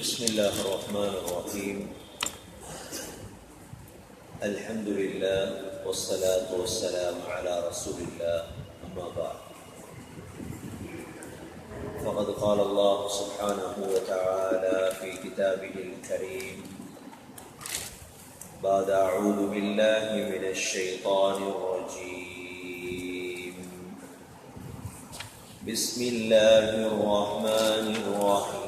بسم الله الرحمن الرحيم. الحمد لله والصلاة والسلام على رسول الله. أما بعد، فقد قال الله سبحانه وتعالى في كتابه الكريم بعد أعوذ بالله من الشيطان الرجيم. بسم الله الرحمن الرحيم.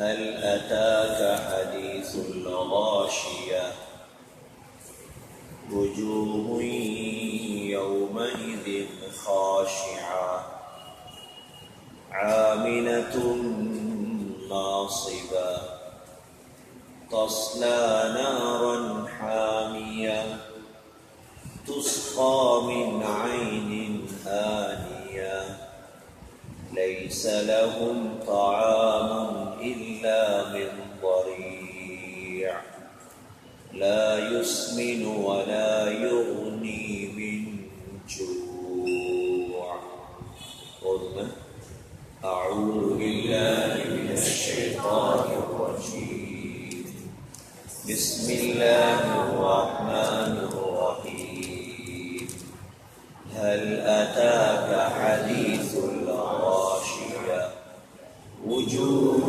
هل أتاك حديث الغاشية وجوه يومئذ خاشعة عاملة ناصبة تصلى نارا حامية تسقى من عين آنية ليس لهم طعام إلا من ضريع لا يسمن ولا يغني من جوع. قلنا أعوذ بالله من الشيطان الرجيم. بسم الله الرحمن الرحيم. هل أتاك حديث الغاشية وجوه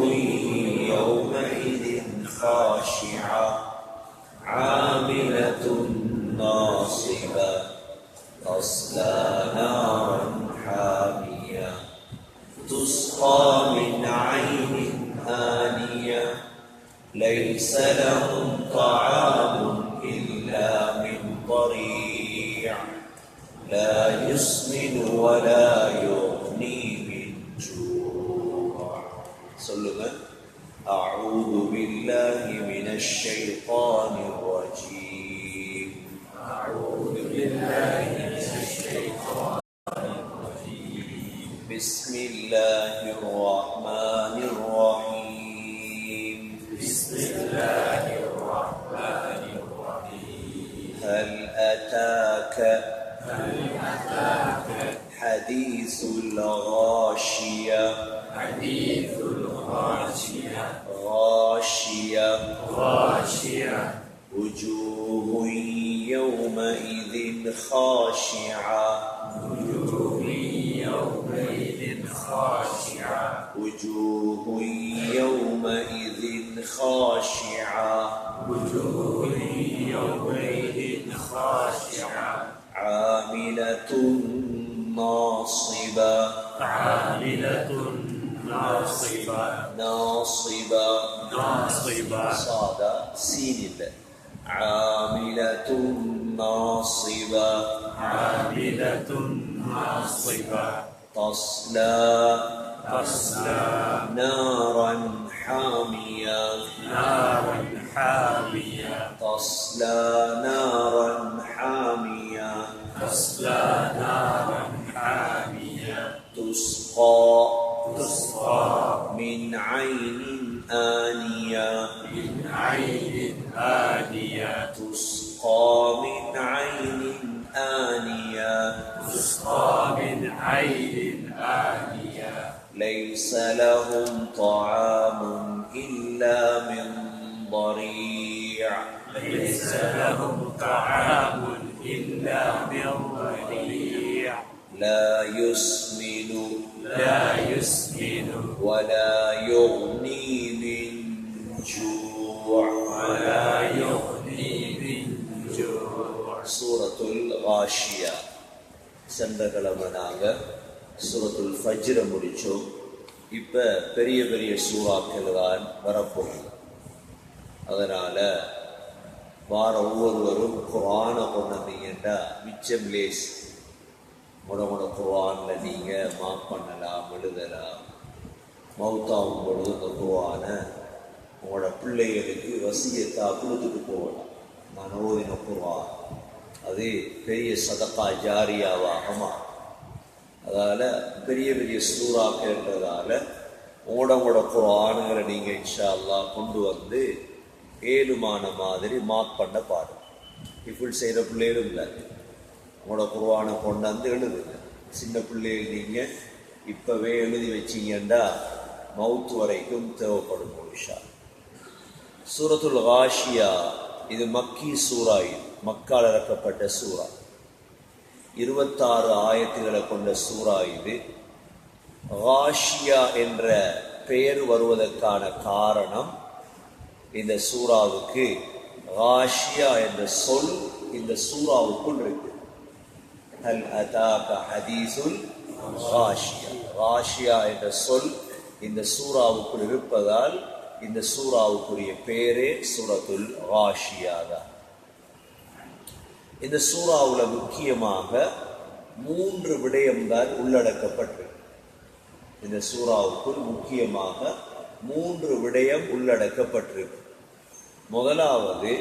يومئذ خاشعة عاملة ناصبة تصلى نارا حامية تسقى من عين آنية ليس لهم طعام إلا من ضريع لا يسمن ولا يغني من جوع. சொல்லுங்க. أعوذ بالله من الشيطان الرجيم. أعوذ بالله من الشيطان الرجيم. بسم الله الرحمن الرحيم. بسم الله الرحمن الرحيم. هل أتاك حديث الغاشية حديث الغاشية غاشية وجوه يومئذ خاشعة وجوه يومئذ خاشعة وجوه يومئذ خاشعة وجوه يومئذ خاشعة عاملة ناصبة عاملة ناصبة صاد سين عاملة ناصبة تصلى نارا حامية تصلى نارا حامية تسقى من عين آنية تسقى من عين آنية ليس لهم طعام إلا من ضريع لا يسمن ولا يغني من جوع. சூரத்துல் காஷியா. சென்ற கிழமை நாங்கள் சூரத்துல் ஃபஜ்ர முடித்தோம். இப்போ பெரிய பெரிய சூறாக்கள் தான் வரப்போகுது. அதனால் வார ஒவ்வொருவரும் குர்ஆனை கொண்டீங்கன்னா மிச்சம் லேஸ். முட குர்ஆனில் நீங்கள் மார்க் பண்ணலாம், எழுதலாம். மௌத்தாகும் பொழுது இந்த குர்ஆனை உங்களோட பிள்ளைகளுக்கு வசியத்தாக கொடுத்துட்டு போகலாம். நான் ஓதின குர்ஆன் அது பெரிய சதகா ஜாரியாவாக மாறும். அதால் பெரிய பெரிய சூறாக்கள்ன்றதால உங்களோட குர்ஆன்களை நீங்கள் இன்ஷா அல்லாஹ் கொண்டு வந்து ஏழுமான மாதிரி மார்க் பண்ண பாருங்க. இஃபுல் செய்கிற பிள்ளைகளும் இல்லை. உங்களோட குர்ஆனை கொண்டாந்து எழுதுங்க. சின்ன பிள்ளைகள் நீங்கள் இப்பவே எழுதி வச்சீங்கன்னா மவுத் வரைக்கும் தேவைப்படும் இன்ஷா அல்லாஹ். சூரத்துல் காஷியா இது மக்கி சூரா, இது மக்கால் இறக்கப்பட்ட சூரா. 26 ஆயத்துகளை கொண்ட சூரா இது. காஷியா என்ற பெயர் வருவதற்கான காரணம், இந்த சூறாவுக்கு காஷியா என்ற சொல் இந்த சூறாவுக்குள் இருக்கு. ஹல் அதாக ஹதீசுல் காஷியா, காஷியா என்ற சொல் இந்த சூறாவுக்குள் இருப்பதால் இந்த சூறாவுக்குரிய பேரே சூரத்துல் காஷியா தான். இந்த சூறாவுல முக்கியமாக 3 விடயம்தான் உள்ளடக்கப்பட்டிருக்கு. இந்த சூறாவுக்குள் முக்கியமாக 3 விடயம் உள்ளடக்கப்பட்டிருக்கு. முதலாவது,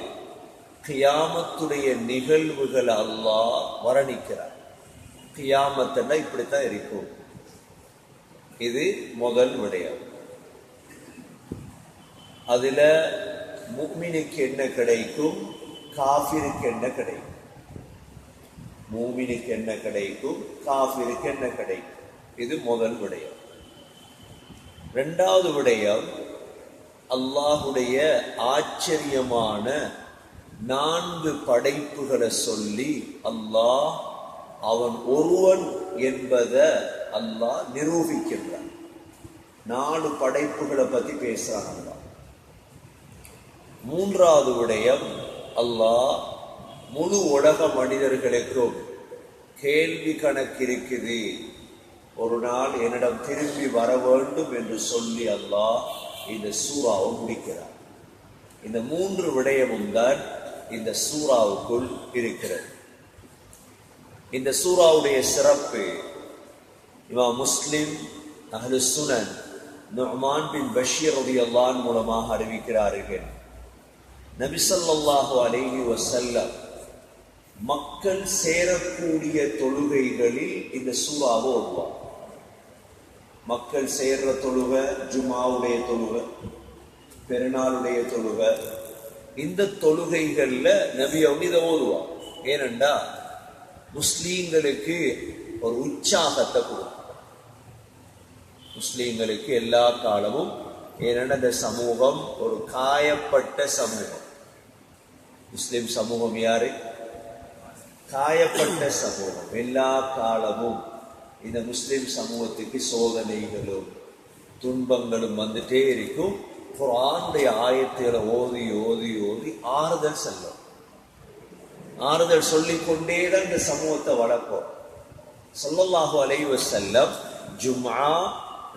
கியாமத்துடைய நிகழ்வுகள் அல்லாஹ் வர்ணிக்கிறார். கியாமத்துன்னா இப்படித்தான் இருக்கும். இது முதல் விடயம். அதுல முஃமினுக்கு என்ன கிடைக்கும், காஃபிருக்கு என்ன கிடைக்கும், மூமினுக்கு என்ன கிடைக்கும், காஃபிருக்கு என்ன கிடைக்கும், இது முதல் விடயம். இரண்டாவது விடயம், அல்லாஹுடைய ஆச்சரியமான 4 படைப்புகளை சொல்லி அல்லாஹ் அவன் ஒருவன் என்பதை அல்லாஹ் நிரூபிக்கின்றான். 4 படைப்புகளை பத்தி பேசுறான் அல்லாஹ். மூன்றாவது விடயம், அல்லாஹ் முழு உலக மனிதர்களுக்கும் கேள்வி கணக்கு இருக்குது, ஒரு நாள் என்னிடம் திரும்பி வர வேண்டும் என்று சொல்லி அல்லாஹ் இந்த சூறாவை முடிக்கிறார். இந்த 3 விடயமும் தான் இந்த சூறாவுக்குள் இருக்கிறது. இந்த சூறாவுடைய சிறப்பு இமாம் முஸ்லிம், அஹ்லு சுனன், நுஅமான் பின் பஷீர் ரலியல்லாஹு அன்ஹு மூலமாக அறிவிக்கிறார்கள். நபி ஸல்லல்லாஹு அலைஹி வஸல்லம் மக்கள் சேரக்கூடிய தொழுகைகளில் இந்த சூறாவை ஓதுவார். மக்கள் சேர்ற தொழுகை, ஜுமாவுடைய தொழுகை, பெருநாளுடைய தொழுகை, இந்த தொழுகைகள்ல நபி அவங்க இதை ஓதுவார். ஏனென்றா முஸ்லீம்களுக்கு ஒரு உற்சாகத்தை கொடுக்கும். முஸ்லீம்களுக்கு எல்லா காலமும், ஏனென்றால் இந்த சமூகம் ஒரு காயப்பட்ட சமூகம். முஸ்லிம் சமூகம் யாரு? காயப்பட்ட சமூகம். எல்லா காலமும் இந்த முஸ்லிம் சமூகத்துக்கு சோதனைகளும் துன்பங்களும் வந்துட்டே இருக்கும். குர்ஆனுடைய ஆயத்துகளை ஓதி ஓதி ஓதி ஆறுதல் செல்லும். ஆறுதல் சொல்லிக்கொண்டே தான் இந்த சமூகத்தை வளர்ப்போம். ஸல்லல்லாஹு அலைஹி வஸல்லம் ஜும்ஆ,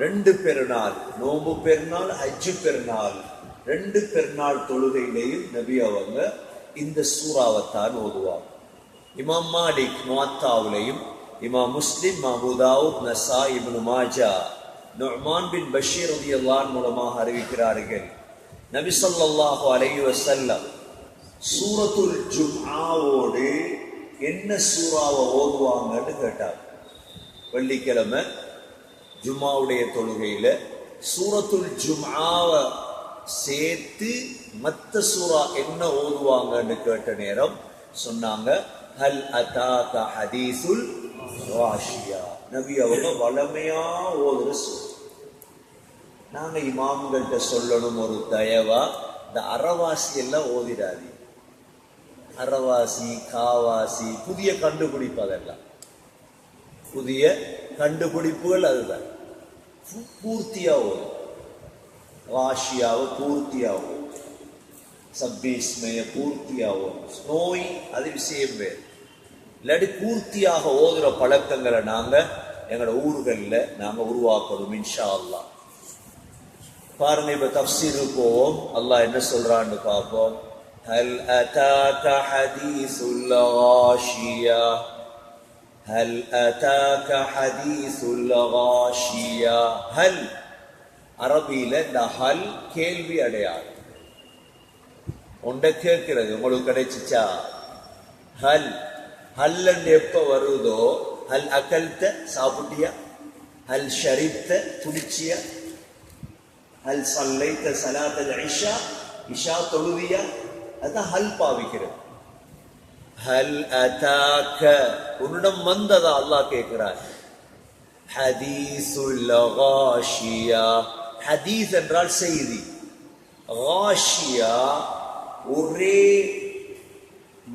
2 பெருநாள், நோம்பு பெருநாள், ஹஜ்ஜு பெருநாள், 2 பெருநாள் தொழுகையிலையும் நபி அவங்க இந்த சூறாவைத்தான் ஓதுவாங்க. இமாம் மாலிக் முவத்தாவிலையும், இமாம் முஸ்லிம், அபூ தாவூத், நஸாஇ, இப்னு மாஜா, நுஅமான் பின் பஷீர் ரலியல்லாஹு அன்ஹு மூலமாக அறிவிக்கிறார்கள். நபி ஸல்லல்லாஹு அலைஹி வஸல்லம் சூரத்துல் ஜும்ஆவோடு என்ன சூறாவை ஓதுவாங்கன்னு கேட்டார். வெள்ளிக்கிழமை ஜும்ஆவுடைய தொழுகையில சூரத்துல் ஜும்ஆவை சேர்த்து மத்த சூரா என்ன ஓதுவாங்கன்னு கேட்ட நேரம் சொன்னாங்க, ஹல் அதாக ஹதீசுல் காஷியா. நபி அவங்க வளமையா ஓதுற சூரா. நாங்க இமாம்கள்கிட்ட சொல்லணும் ஒரு தயவா, இந்த அறவாசி எல்லாம் ஓதிடாது. அறவாசி, காவாசி புதிய கண்டுபிடிப்பு, அதெல்லாம் புதிய கண்டுபிடிப்புகள். அதுதான் பூர்த்தியா ஓதும். காஷியாவை பூர்த்தியா ஓதும், சப்பீஸ்மைய பூர்த்தியா ஓதும். நோய் அது விஷயம் வேறு. இல்லாட்டி பூர்த்தியாக ஓதுற பழக்கங்களை நாங்க எங்களோட ஊர்களில் நாங்க உருவாக்கணும் இன்ஷா அல்லாஹ். பாருங்க, இப்ப தஃப்சீர் போவோம். அல்லாஹ் என்ன சொல்றான்னு பார்ப்போம். ஹல் அதாக ஹதீசுல் காஷியா, ஹல் அதாக ஹதீசுல் காஷியா. ஹல் அரபியில இந்த ஹல் கேள்வி அடையாளம். ஒன்றை கேட்கிறது, உங்களுக்கு கிடைச்சிச்சா? ஹல் ஹல்லன்னு எப்ப வருதோ, ஹல் அகல்த சாப்பிட்டியா, ஹல் ஷரிப்த குடிச்சியா, ஹல் சல்லைத்த ஸலாத்தல் இஷா, இஷா தொழுதியா, அதான் ஹல் பாவிக்கிறது. ஹல் அதாக உன்னிடம் வந்ததா அல்லாஹ் கேட்கிறார். ஹதீசுல் காஷியா. ஹதீஸ் என்றால் செய்தி. காஷியா ஒரே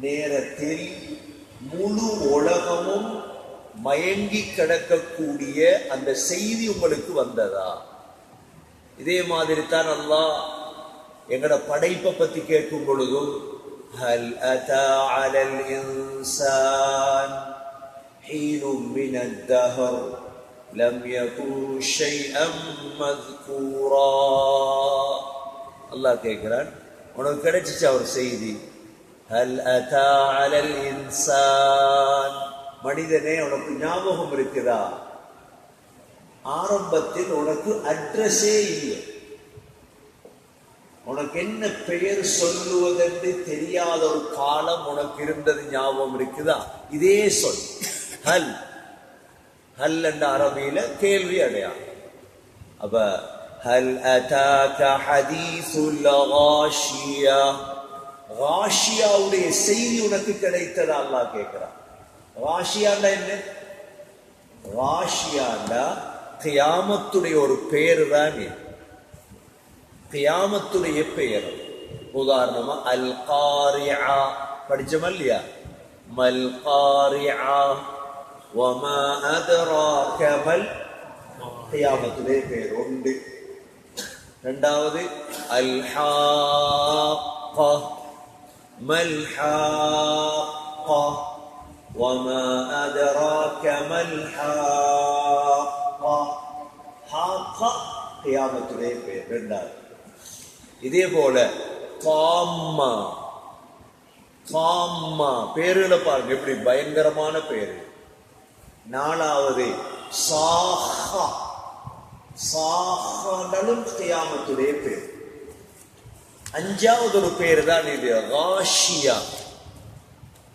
நேரத்தில் முழு உலகமும் மயங்கி கிடக்கக்கூடிய அந்த செய்தி உங்களுக்கு வந்ததா? இதே மாதிரி தான் அல்லாஹ் எங்கட படைப்பை பத்தி கேட்கும் பொழுதும் ஹல் அதா அலல் இன்சான் ஹீனும் மினத் தஹர் லம் யகுன் ஷைஅம் மذ்கூரா. அல்லாஹ் கேட்கிறான், உனக்கு கிடைச்சிச்சு அவர் செய்தி. ஹல் அதா அலல் இன்சான், மனிதனே உனக்கு ஞாபகம் இருக்குதா? ஆரம்பத்தில் உனக்கு அட்ரஸே இல்லை, உனக்கு என்ன பெயர் சொல்லுவதென்று தெரியாத ஒரு காலம் உனக்கு இருந்தது, ஞாபகம் இருக்குதா? இதே சொல் ஹல். ஹல் என்ற அரபியில கேள்வி அடையாளம். அப்ப ஹல் அதாக ஹதீசுல் காஷியா, காஷியாவுடைய செய்தி உனக்கு கிடைத்ததா அல்லாஹ் கேட்கிறான். காஷியாண்டா என்ன? காஷியாண்டா கியாமத்துடைய ஒரு பெயர் தான். கியாமத்துடைய பெயர். உதாரணமா அல் காரிஆ படிச்சோம் இல்லையா? மல் காரிஆ வமா அதராக மல், கியாமத்துடைய பெயர் ஒன்று. இரண்டாவது அல் ஹாக்க மல் ஹாக்க வமா அதராக மல் ஹாக்க. ஹாக்க கியாமத்துடைய பெயர் இரண்டாவது. இதே போல காம்மா, காம்மா பேருல பாருங்க எப்படி பயங்கரமான பேரு. நாலாவது சாஹா, சாஹாலும் கியாமத்துடைய பேர். அஞ்சாவது ஒரு பேர் தான் இது காஷியா.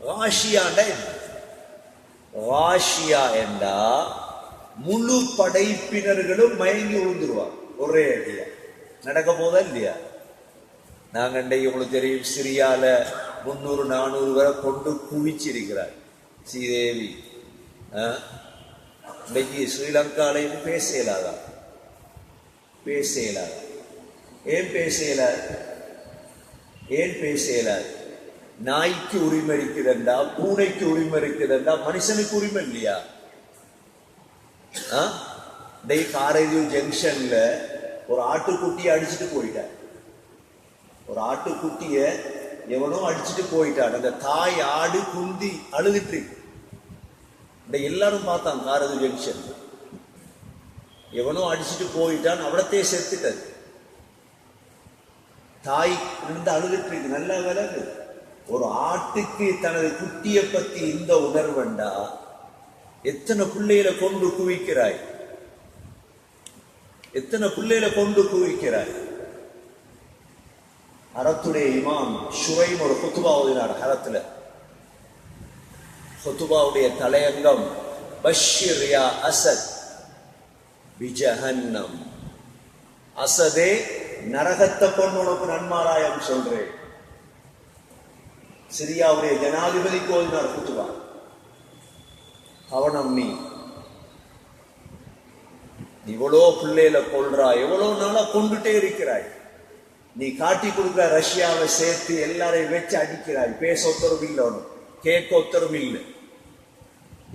காஷியாண்டா என்ன? காஷியா என்றா முழு படைப்பினர்களும் மயங்கி விழுந்துருவாங்க ஒரே அடியா. நடக்க போதா இல்லையா? நாங்க உங்களுக்கு தெரியும், சிரியால 300-400 வரை கொண்டு குவிச்சிருக்கிறார் ஸ்ரீதேவி. இன்னைக்கு ஸ்ரீலங்காலையும் பேசலாதா? பேசலாதா? ஏன் பேசலாது? ஏன் பேசலாது? நாய்க்கு உரிமை இருக்குதுண்டா, பூனைக்கு உரிமை இருக்குதுண்டா, மனுஷனுக்கு உரிமை இல்லையா? காரைதீவு ஜங்ஷன்ல ஒரு ஆட்டுக்குட்டியை அடிச்சுட்டு போயிட்டார். ஒரு ஆட்டுக்குட்டிய எவனோ அடிச்சுட்டு போயிட்டான். அந்த தாய் ஆடு குந்தி அழுதுட்டு இருக்கு. எல்லாரும் பார்த்தாங்க காரைதீவு ஜங்ஷன். எவனோ அடிச்சுட்டு போயிட்டான், அவ்வளத்தே செத்துட்டது. தாய் இருந்து அழுதுட்டு இருக்கு. நல்ல விலங்கு. ஒரு ஆட்டுக்கு தனது குட்டியை பத்தி இந்த உணர்வண்டா எத்தனை பிள்ளைகளை கொண்டு குவிக்கிறாய்? எத்தனை பிள்ளைகளை கொண்டு குவிக்கிறாய்? ஹரத்துடைய இமாம் ஷுரைம் ஒரு குத்துபா ஓதினார். ஹரத்துல குத்துபாவுடைய தலையங்கம் பஷ்ஷிர் யா அசத் பிஜஹன்னம். அசதே, நரகத்தை கொண்டு உனக்கு நன்மாராயம் சொல்றேன். சிரியாவுடைய ஜனாதிபதிக்கு ஓதினார் குத்துபா. கவனம், நீ இவ்வளோ பிள்ளையில கொள்றாய், எவ்வளவு நாளா கொண்டுட்டே இருக்கிறாய். நீ காட்டி கொடுக்குற ரஷ்யாவை சேர்த்து எல்லாரையும் வச்சு அடிக்கிறாய். பேச ஒத்தரவு இல்லை, ஒன்று கேட்க ஒத்தரவு இல்லை.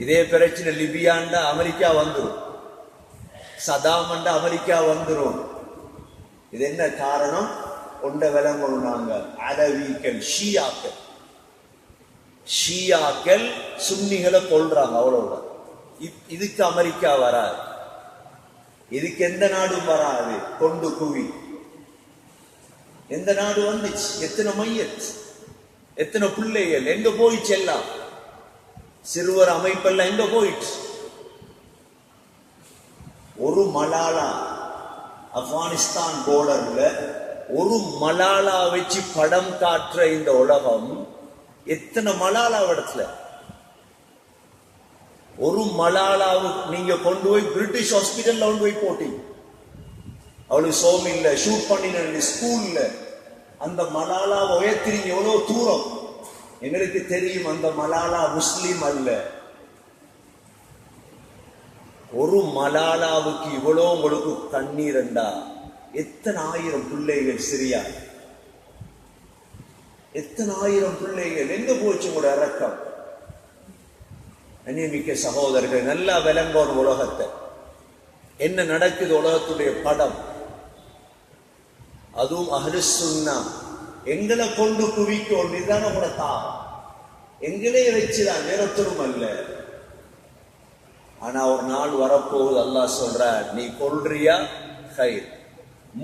இதே பிரச்சனை லிபியாண்டா அமெரிக்கா வந்துடும், சதாமண்டா அமெரிக்கா வந்துடும். இது என்ன காரணம்? ஒன்றை விளங்கணும். நாங்க அலவிகள், ஷியாக்கள், ஷியாக்கள் சுன்னிகளை கொள்றாங்க, அவ்வளவுதான். இதுக்கு அமெரிக்கா வராது, இதுக்கு எந்த நாடும் வராது. கொண்டு குவி. எந்த நாடு வந்துச்சு? எத்தனை மையத், எத்தனை பிள்ளைகள் எங்க போயிச்சு? எல்லாம் சிறுவர் அமைப்பெல்லாம் எங்க போயிடுச்சு? ஒரு மலாலா, ஆப்கானிஸ்தான் போர்டர்ல ஒரு மலாலா வச்சு படம் காட்டுற இந்த உலகம் எத்தனை மலாலா இடத்துல? ஒரு மலாலாவுக்கு நீங்க கொண்டு போய் பிரிட்டிஷ் ஹாஸ்பிட்டல்ல கொண்டு போய் போட்டீங்க. அவளுக்கு சோம் இல்ல, ஷூட் பண்ணின ஸ்கூல்ல அந்த மலாலாவை உயர்த்தினீங்க. எவ்வளவு தூரம் எங்களுக்கு தெரியும். அந்த மலாலா முஸ்லீம் அல்ல. ஒரு மலாலாவுக்கு இவ்வளோ உங்களுக்கு கண்ணீரண்டா எத்தனை ஆயிரம் பிள்ளைகள் சிரியா, எத்தனை ஆயிரம் பிள்ளைகள் எங்க போச்சு உங்களோட இறக்கம்? அநியமிக்க சகோதரர்கள், நல்லா விளங்கோன உலகத்தை, என்ன நடக்குது உலகத்துடைய படம். அதுவும் அஹ்லு சுன்னா எங்களை கொண்டு குவிக்கும் நிதான கூடத்தா எங்களே வச்சுதான், நேரத்திலும் அல்ல. ஆனா ஒரு நாள் வரப்போகுது, அல்லாஹ் சொல்ற, நீ கொள்றியா ஹைர்,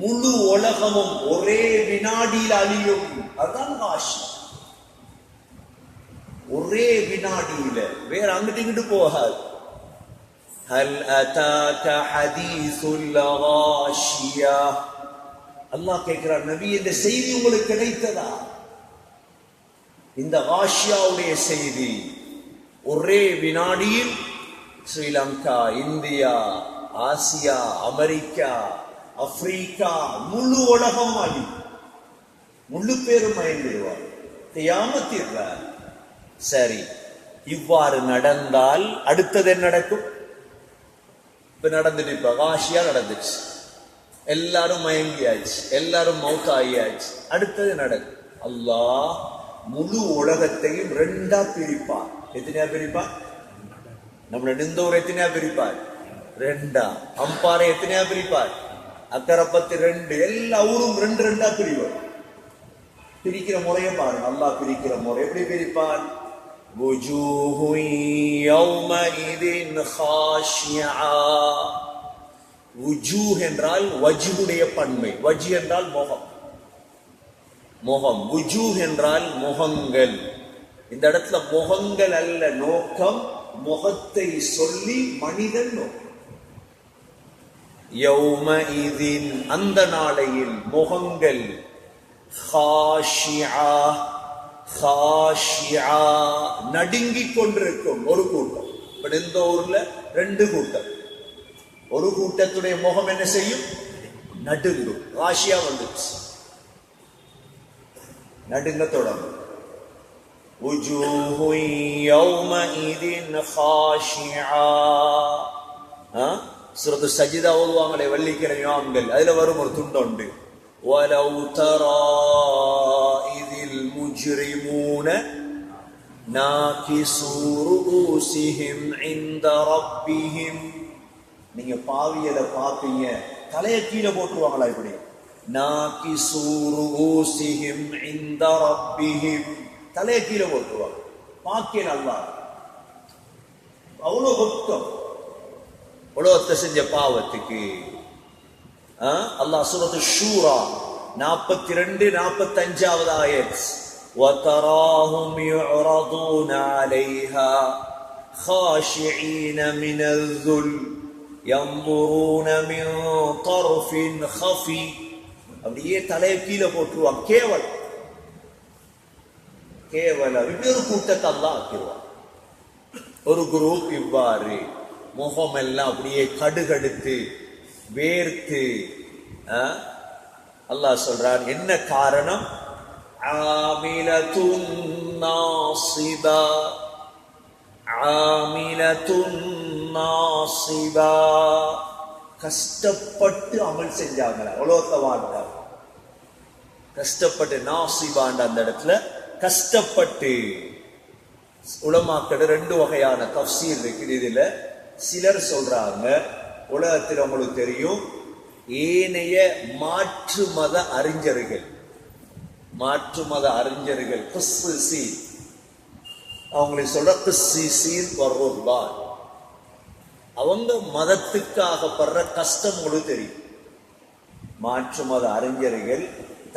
முழு உலகமும் ஒரே வினாடியில் அழியும். அதுதான் காஷி, ஒரே வினாடியில, வேற அங்கிட்டு இங்கிட்டு போகாது. ஹல் அதாக ஹதீசுல் காஷியா, அல்லாஹ் கேட்கிறார், நபி இந்த செய்தி உங்களுக்கு கிடைத்ததா? இந்த காஷியாவுடைய செய்தி ஒரே வினாடியில் Sri Lanka, India, Asia, America, Africa, முழு உலகம் அழி, முழு பேரும் மயங்கிடுவார், கியாமத்திற்கார். சரி, இவ்வாறு நடந்தால் அடுத்தது என்ன நடக்கும்? இப்ப நடந்துட்டு, இப்ப காஷியா நடந்துச்சு, எல்லாரும் மயங்கியாச்சு, எல்லாரும் மௌத் ஆகியாச்சு. அடுத்தது நடக்கும், அல்லாஹ் முழு உலகத்தையும் ரெண்டா பிரிப்பார். எத்தனையா பிரிப்பார்? நம்மள நிந்தோர் எத்தனையா பிரிப்பார்? ரெண்டா. அம்பாறை எத்தனையா பிரிப்பார்? அக்கரப்பத்து ரெண்டு. எல்லா ஊரும் ரெண்டு ரெண்டா பிரிவார். பிரிக்கிற முறையை பாருங்க, அல்லாஹ் பிரிக்கிற முறை எப்படி பிரிப்பான்? வஜூஹு யௌமஇதின் காஷியா. வஜூஹ் என்றால் வஜ்ஹுடைய பன்மை, வஜ் என்றால் முகம், முகம். வஜூஹ் என்றால் முகங்கள். இந்த இடத்துல முகங்கள் அல்ல நோக்கம், முகத்தை சொல்லி மனிதன் நோக்கம். யௌமஇதின் அந்த நாளையில் முகங்கள், காஷியா, காஷியா நடுங்கிக் கொண்டிருக்கும் ஒரு கூட்டம். இப்ப இந்த ஊர்ல ரெண்டு கூட்டம், ஒரு கூட்டத்துடைய முகம் என்ன செய்யும்? நடுங்கும். காஷியா வந்துச்சு, நடுங்க தொடங்கும். وجوه يومئذ خاشعة. சூரத்து சஜிதா ஓதுவாங்களே வெள்ளிக்கிழமை இமாம்கள், அதுல வரும் ஒரு துண்டு உண்டு. وَلَوْ تَرَى إِذِ الْمُجْرِمُونَ نَاكِسُو رُؤُوسِهِمْ عِنْدَ رَبِّهِمْ. நீங்க பாவியல பாப்பீங்க, தலையை கீழே போட்டுருவாங்களா இப்படி? நாகிசு ரூஸிஹிம் இன்த ரப்பிஹிம், தலையை கீழே போட்டுருவாங்க. பாக்கியல் அல்லாஹ் அவ்வளவு பக்தம், உலகத்தை செஞ்ச பாவத்துக்கு. அல்லாஹ் சூரத்து ஷூரா 42 45வது ஆயத், وَتَرَاهُمْ يُعْرَضُونَ عَلَيْهَا خَاشِعِينَ مِنَ الذُّلِّ يَنظُرُونَ مِنْ طَرْفٍ خَفِيٍّ. அப்படியே தலையை கீழே போட்டுருவாங்க. கேவலம் கேவலம். இன்னொரு கூட்டத்தை அல்லாஹ் ஆக்கிடுவான். ஒரு குரூப் இவ்வாறு முகம் எல்லாம் அப்படியே கடுகடுத்து வேர்த்து. அல்லாஹ் சொல்றான், என்ன காரணம்? ஆமிலத்துன் நாசிபா, ஆமிலத்துன் நாசிபா, கஷ்டப்பட்டு அமல் செஞ்சாங்களா? உலகத்தை வாழ்ந்தாங்க கஷ்டப்பட்டு. நாசிபாண்ட அந்த இடத்துல கஷ்டப்பட்டு. உலமாக்கள் ரெண்டு வகையான தஃப்சீர் இருக்குது இதுல. சிலர் சொல்றாங்க, உலகத்தில் உங்களுக்கு தெரியும், ஏனைய மாற்று மத அறிஞர்கள், மாற்று மத அறிஞர்கள் அவங்களை சொல்ற கிஸ்ஸீன் வர்ருஹ்பான், அவங்க மதத்துக்காக படுற கஷ்டம் உங்களுக்கு தெரியும். மாற்று மத அறிஞர்கள்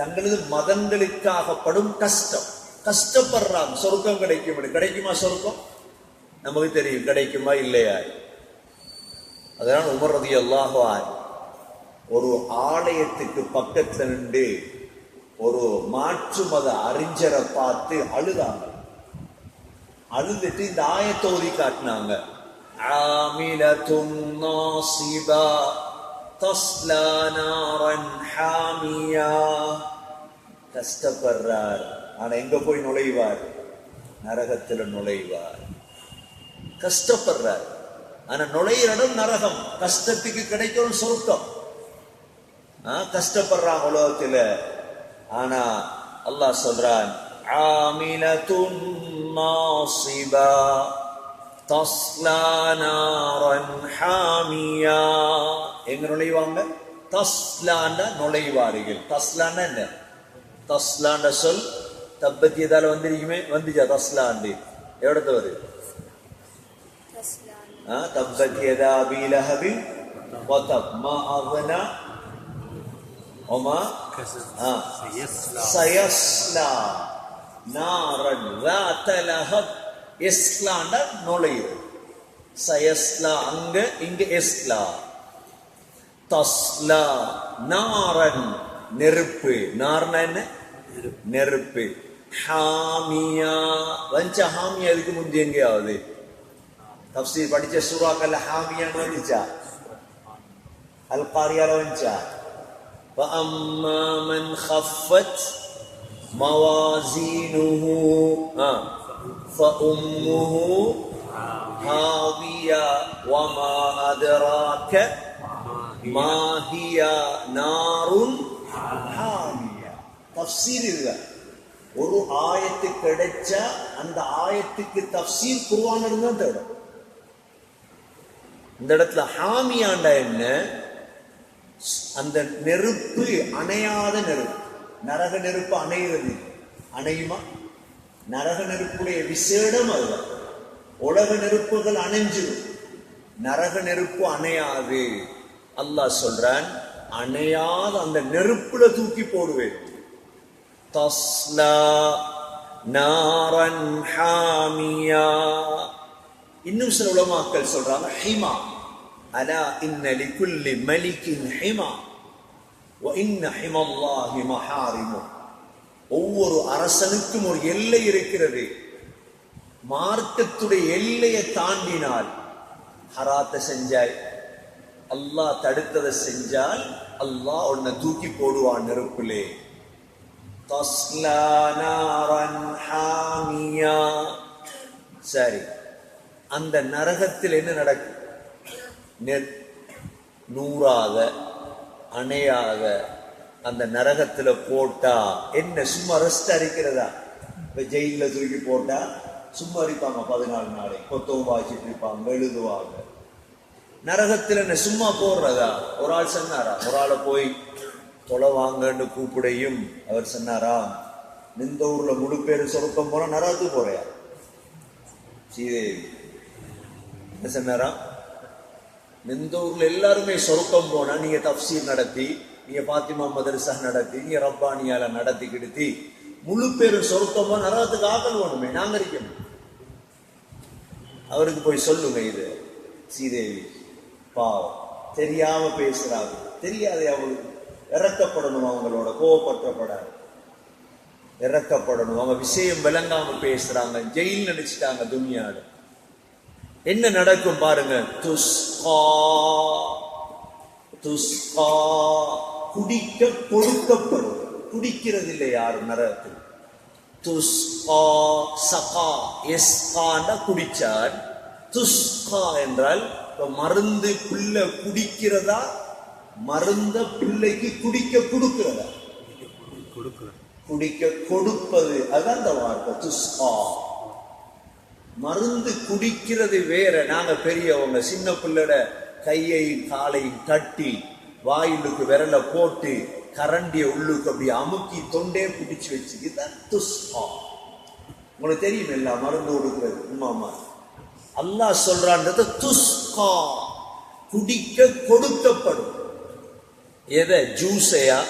தங்களது மதங்களுக்காக படும் கஷ்டம், கஷ்டப்படுறாங்க. சொர்க்கம் கிடைக்கும். கிடைக்குமா சொர்க்கம்? நமக்கு தெரியும் கிடைக்குமா இல்லையா. அதனால உமர் ரலியல்லாஹு அன்ஹு ஒரு ஆலயத்துக்கு பக்கத்துல நின்று ஒரு மாற்று மத அறிஞரை பார்த்து அழுதாங்க. அழுதுட்டு இந்த ஆயத்தை ஓதி காட்டினாங்க. ஆமிலத்துன் நாசிபா தஸ்லா நாரன் ஹாமியா. கஷ்டப்படுறார், ஆனா எங்க போய் நுழைவார்? நரகத்தில் நுழைவார். கஷ்டப்படுறார், ஆனா நுழையிற இடம் நரகம். கஷ்டத்துக்கு கிடைக்கும் சொர்க்கம். கஷ்டப்படுறாங்க உலகத்துல. ஆனா அல்லாஹ் சொல்றான், ஆமிலத்துன் நாஸிபா தஸ்லா நாரன் ஹாமியா. எங்க நுழைவாங்க? தஸ்லாண்ட நுழைவார்கள். தஸ்லாண்ட என்ன? தஸ்லாண்ட சொல் தப்பத்தியதால வந்திருக்குமே, வந்துச்சா தஸ்லாண்டு? எவ்வளவு வருது? தப்பத்தியதா அபீ லஹபின் வதப் மா அக்னா வமா சயஸ்லா நாரன் ذات லஹப். எஸ்லாண்ட நுழைவு. சயஸ்லா அங்க, இங்க எஸ்லா. தஸ்லா நாரன் நெருப்பு. நார்னா என்ன? நெருப்பு. ஹாமியா வஞ்ச. ஹாமியா அதுக்கு முந்தி எங்கேயாவது தப்சீர் படிச்ச சூறாக்கல்ல ஹாமியான்னு வந்துச்சா? அல் காரியால வந்துச்சா? فَأَمَّا مَنْ خَفَّتْ مَوَازِينُهُ فَأُمُّهُ هَاوِيَةٌ وَمَا أَدْرَاكَ مَا هِيَ نَارٌ حَامِيَةٌ. தஃப்சீர் இல்ல. ஒரு ஆயத்து கிடைச்சா அந்த ஆயத்துக்கு தஃப்சீர் குர்ஆன்ல இருந்து தான் தேடும். இந்த இடத்துல ஹாமியாண்டா என்ன? அந்த நெருப்பு அணையாத நெருப்பு. நரக நெருப்பு அணைகிறது. அணையுமா? நரக நெருப்புடைய விசேடம் அது. உலக நெருப்புகள் அணைஞ்சிடும், நரக நெருப்பு அணையாது. அல்லாஹ் சொல்றான், அணையாத அந்த நெருப்புல தூக்கி போடுவேன். தஸ்லா நாரன் ஹாமியா. இன்னும் சில உலமாக்கள் சொல்றாங்க ஹிமா. அலா இன்ன லிகுல்லி மலிகின் ஹிமா வ இன்ன ஹிமல்லாஹி மஹாரிமு. ஒவ்வொரு அரசனுக்கும் ஒரு எல்லை இருக்கிறது. மார்க்கத்துடைய எல்லையை தாண்டினால், ஹராத்தை செஞ்சாய், அல்லாஹ் தடுத்ததை செஞ்சால் அல்லாஹ் உன்னை தூக்கி போடுவான் நெருப்பிலே. தஸ்லா நாரன் ஹாமியா. சரி, அந்த நரகத்தில் என்ன நடக்கும்? நூறாக அணையாக அந்த நரகத்துல போட்டா என்ன சும்மா ரெஸ்ட் அடிக்கிறதா? இப்ப ஜெயில தூக்கி போட்டா சும்மா அடிப்பாங்க 14 நாளை, கொத்தவும் வாசிட்டு இருப்பாங்க, எழுதுவாங்க. நரகத்துல என்ன சும்மா போடுறதா? ஒரு ஆள் சொன்னாரா, ஒரு ஆளை போய் தொலை வாங்கன்னு கூப்பிடையும் அவர் சொன்னாரா, இந்த ஊர்ல முழு பேரு சொருக்கம் போனா நரகத்துக்கு போறையா? ஸ்ரீதேவி என்ன சொன்னாரா, இந்த ஊர்ல எல்லாருமே சொருக்கம் போனா நீங்க தப்சீர் நடத்தி, நீங்க பாத்திமா மதரசா நடத்தி, நீங்க ரப்பானியால நடத்தி கிடுத்தி முழு பேரும் சொருக்கமா நரகத்துக்கு ஆக்கல் வேணுமே, நாங்க இருக்கணும். அவருக்கு போய் சொல்லுங்க, இது ஸ்ரீதேவி பாவம் தெரியாம பேசுறாங்க, தெரியாது அவங்களுக்கு. இறக்கப்படணும், அவங்களோட கோவப்பற்றப்படாது, இறக்கப்படணும். அவங்க விஷயம் விளங்காம பேசுறாங்க, ஜெயில் நினைச்சிட்டாங்க துனியால. என்ன நடக்கும் பாருங்க. துஸ்கா துஸ்கா குடிக்க கொடுக்கப்படும். குடிக்கிறது இல்லை யாரும் நரகத்தில். துஸ்கா சகா எஸ்காண்ட குடிச்சார். துஸ்கா என்றால் மருந்து பிள்ளை குடிக்கிறதா, மருந்த பிள்ளைக்கு குடிக்க கொடுக்கிறதா? குடிக்க கொடுப்பது, அதான் அந்த வார்த்தை துஸ்கா. மருந்து குடிக்கிறது வேற. நாங்க பெரியவங்க சின்ன பிள்ளைட கையையும் காலையும் தட்டி வாயிலுக்கு விரல போட்டு கரண்டிய உள்ளுக்கு அப்படி அமுக்கி தொண்டே பிடிச்சு வச்சு, இதுதான் துஸ்கா. உங்களுக்கு தெரியும் இல்ல மருந்து கொடுக்கிறது உமாமா. அல்லாஹ் சொல்றான்றது துஸ்கா, குடிக்க கொடுக்கப்படும். எதை? ஜூஸையா?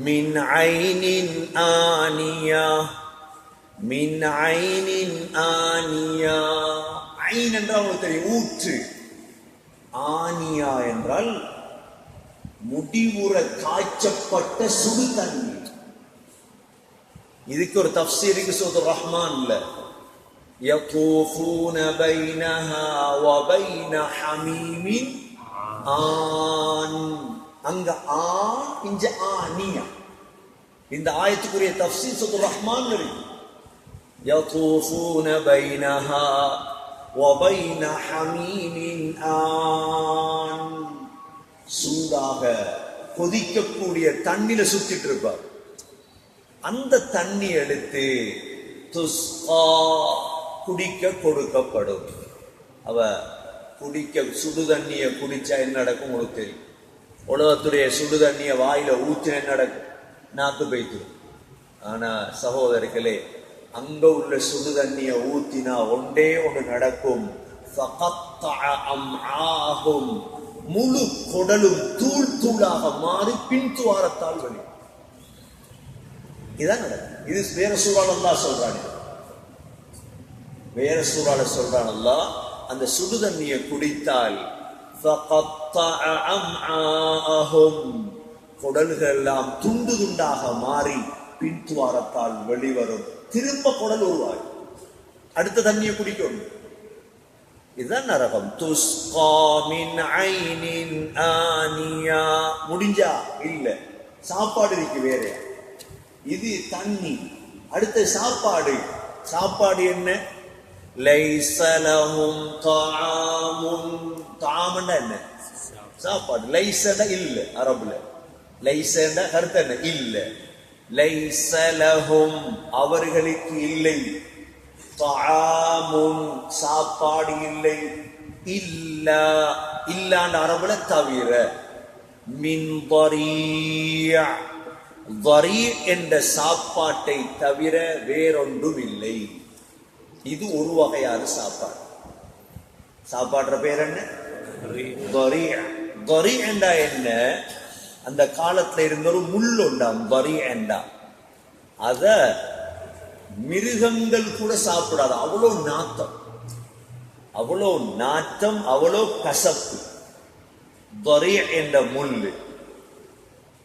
மின் ஐனின் ஆனியா, மின் ஐனின் ஆனியா. ஐன் என்றால் உங்களுக்கு தெரியும் ஊற்று. ஆனியா என்றால் முடிவுற காய்ச்சப்பட்ட சுடு தண்ணீர். இதுக்கு ஒரு தஃப்சீருக்கு சூரத்துர் ரஹ்மான்ல யதூஃபூன பைனஹா வ பைன ஹமீமின் ஆன். அங்க ஆன், இங்க ஆனியா. இந்த ஆயத்துக்குரிய தஃப்சீர் சூரத்துர் ரஹ்மான்ல இருக்கு. யதூஃபூன பைனஹா وَبَيْنَ حَمِيمٍ آن சூடாக கொதிக்கக்கூடிய தண்ணில சுத்திட்டு இருப்பார். அந்த தண்ணி எடுத்து துஸ்கா குடிக்க கொடுக்கப்படும். அவ குடிக்க சுடு தண்ணிய குடிச்சா என்ன நடக்கும் உங்களுக்கு தெரியும். உலகத்துடைய சுடு தண்ணிய வாயில ஊற்றின என்ன நடக்கும்? நாக்கு போய்த்து. ஆனா சகோதரர்களே, அங்க உள்ள சுடு தண்ணிய ஊத்தினா ஒன்றே ஒன்று நடக்கும். முழு குடலும் தூள் தூளாக மாறி பின்துவாரத்தால் வலி. இதான் நடக்கும். இது வேற சூறால அல்லாஹ் சொல்றான். வேற சூறால சொல்றான் அல்லாஹ், அந்த சுடு தண்ணியை குடித்தால் குடல்கள் எல்லாம் துண்டு துண்டாக மாறி பின்துவாரத்தால் வெளிவரும். திரும்ப குடல் உருவாய் அடுத்த தண்ணியை குடிக்கணும். இதுதான் நரகம். துஸ்கா மின் ஐனின் ஆனியா. முடிஞ்சா இல்ல, சாப்பாடு இருக்கு வேற, இது தண்ணி. அடுத்த சாப்பாடு. சாப்பாடு என்ன? லைஸ லஹும் தஆமுன். தஆம்னா என்ன? சாப்பாடு. லைஸனா இல்ல, அரபுல லைஸனா கருத்து என்ன? இல்ல. லைஸ லஹும் அவர்களுக்கு இல்லை, தஆமுன் சாப்பாடு இல்லை, இல்லா இல்லாண்ட அரபுல தவிர, மின் தரீஅ தரீ என்ற சாப்பாட்டை தவிர வேறொன்றும் இல்லை. இது ஒரு வகையான சாப்பாடு. சாப்பாடுற பேர் என்ன? தரீ. தரீ என்றா என்ன? அந்த காலத்துல இருந்த ஒரு முள் உண்டாம். தரீ என்றா அத மிருகங்கள் கூட சாப்பிடாது. அவ்வளோ நாத்தம், அவ்வளோ நாட்டம், அவ்வளோ கசப்பு. தரீ என்ற முள்ளு.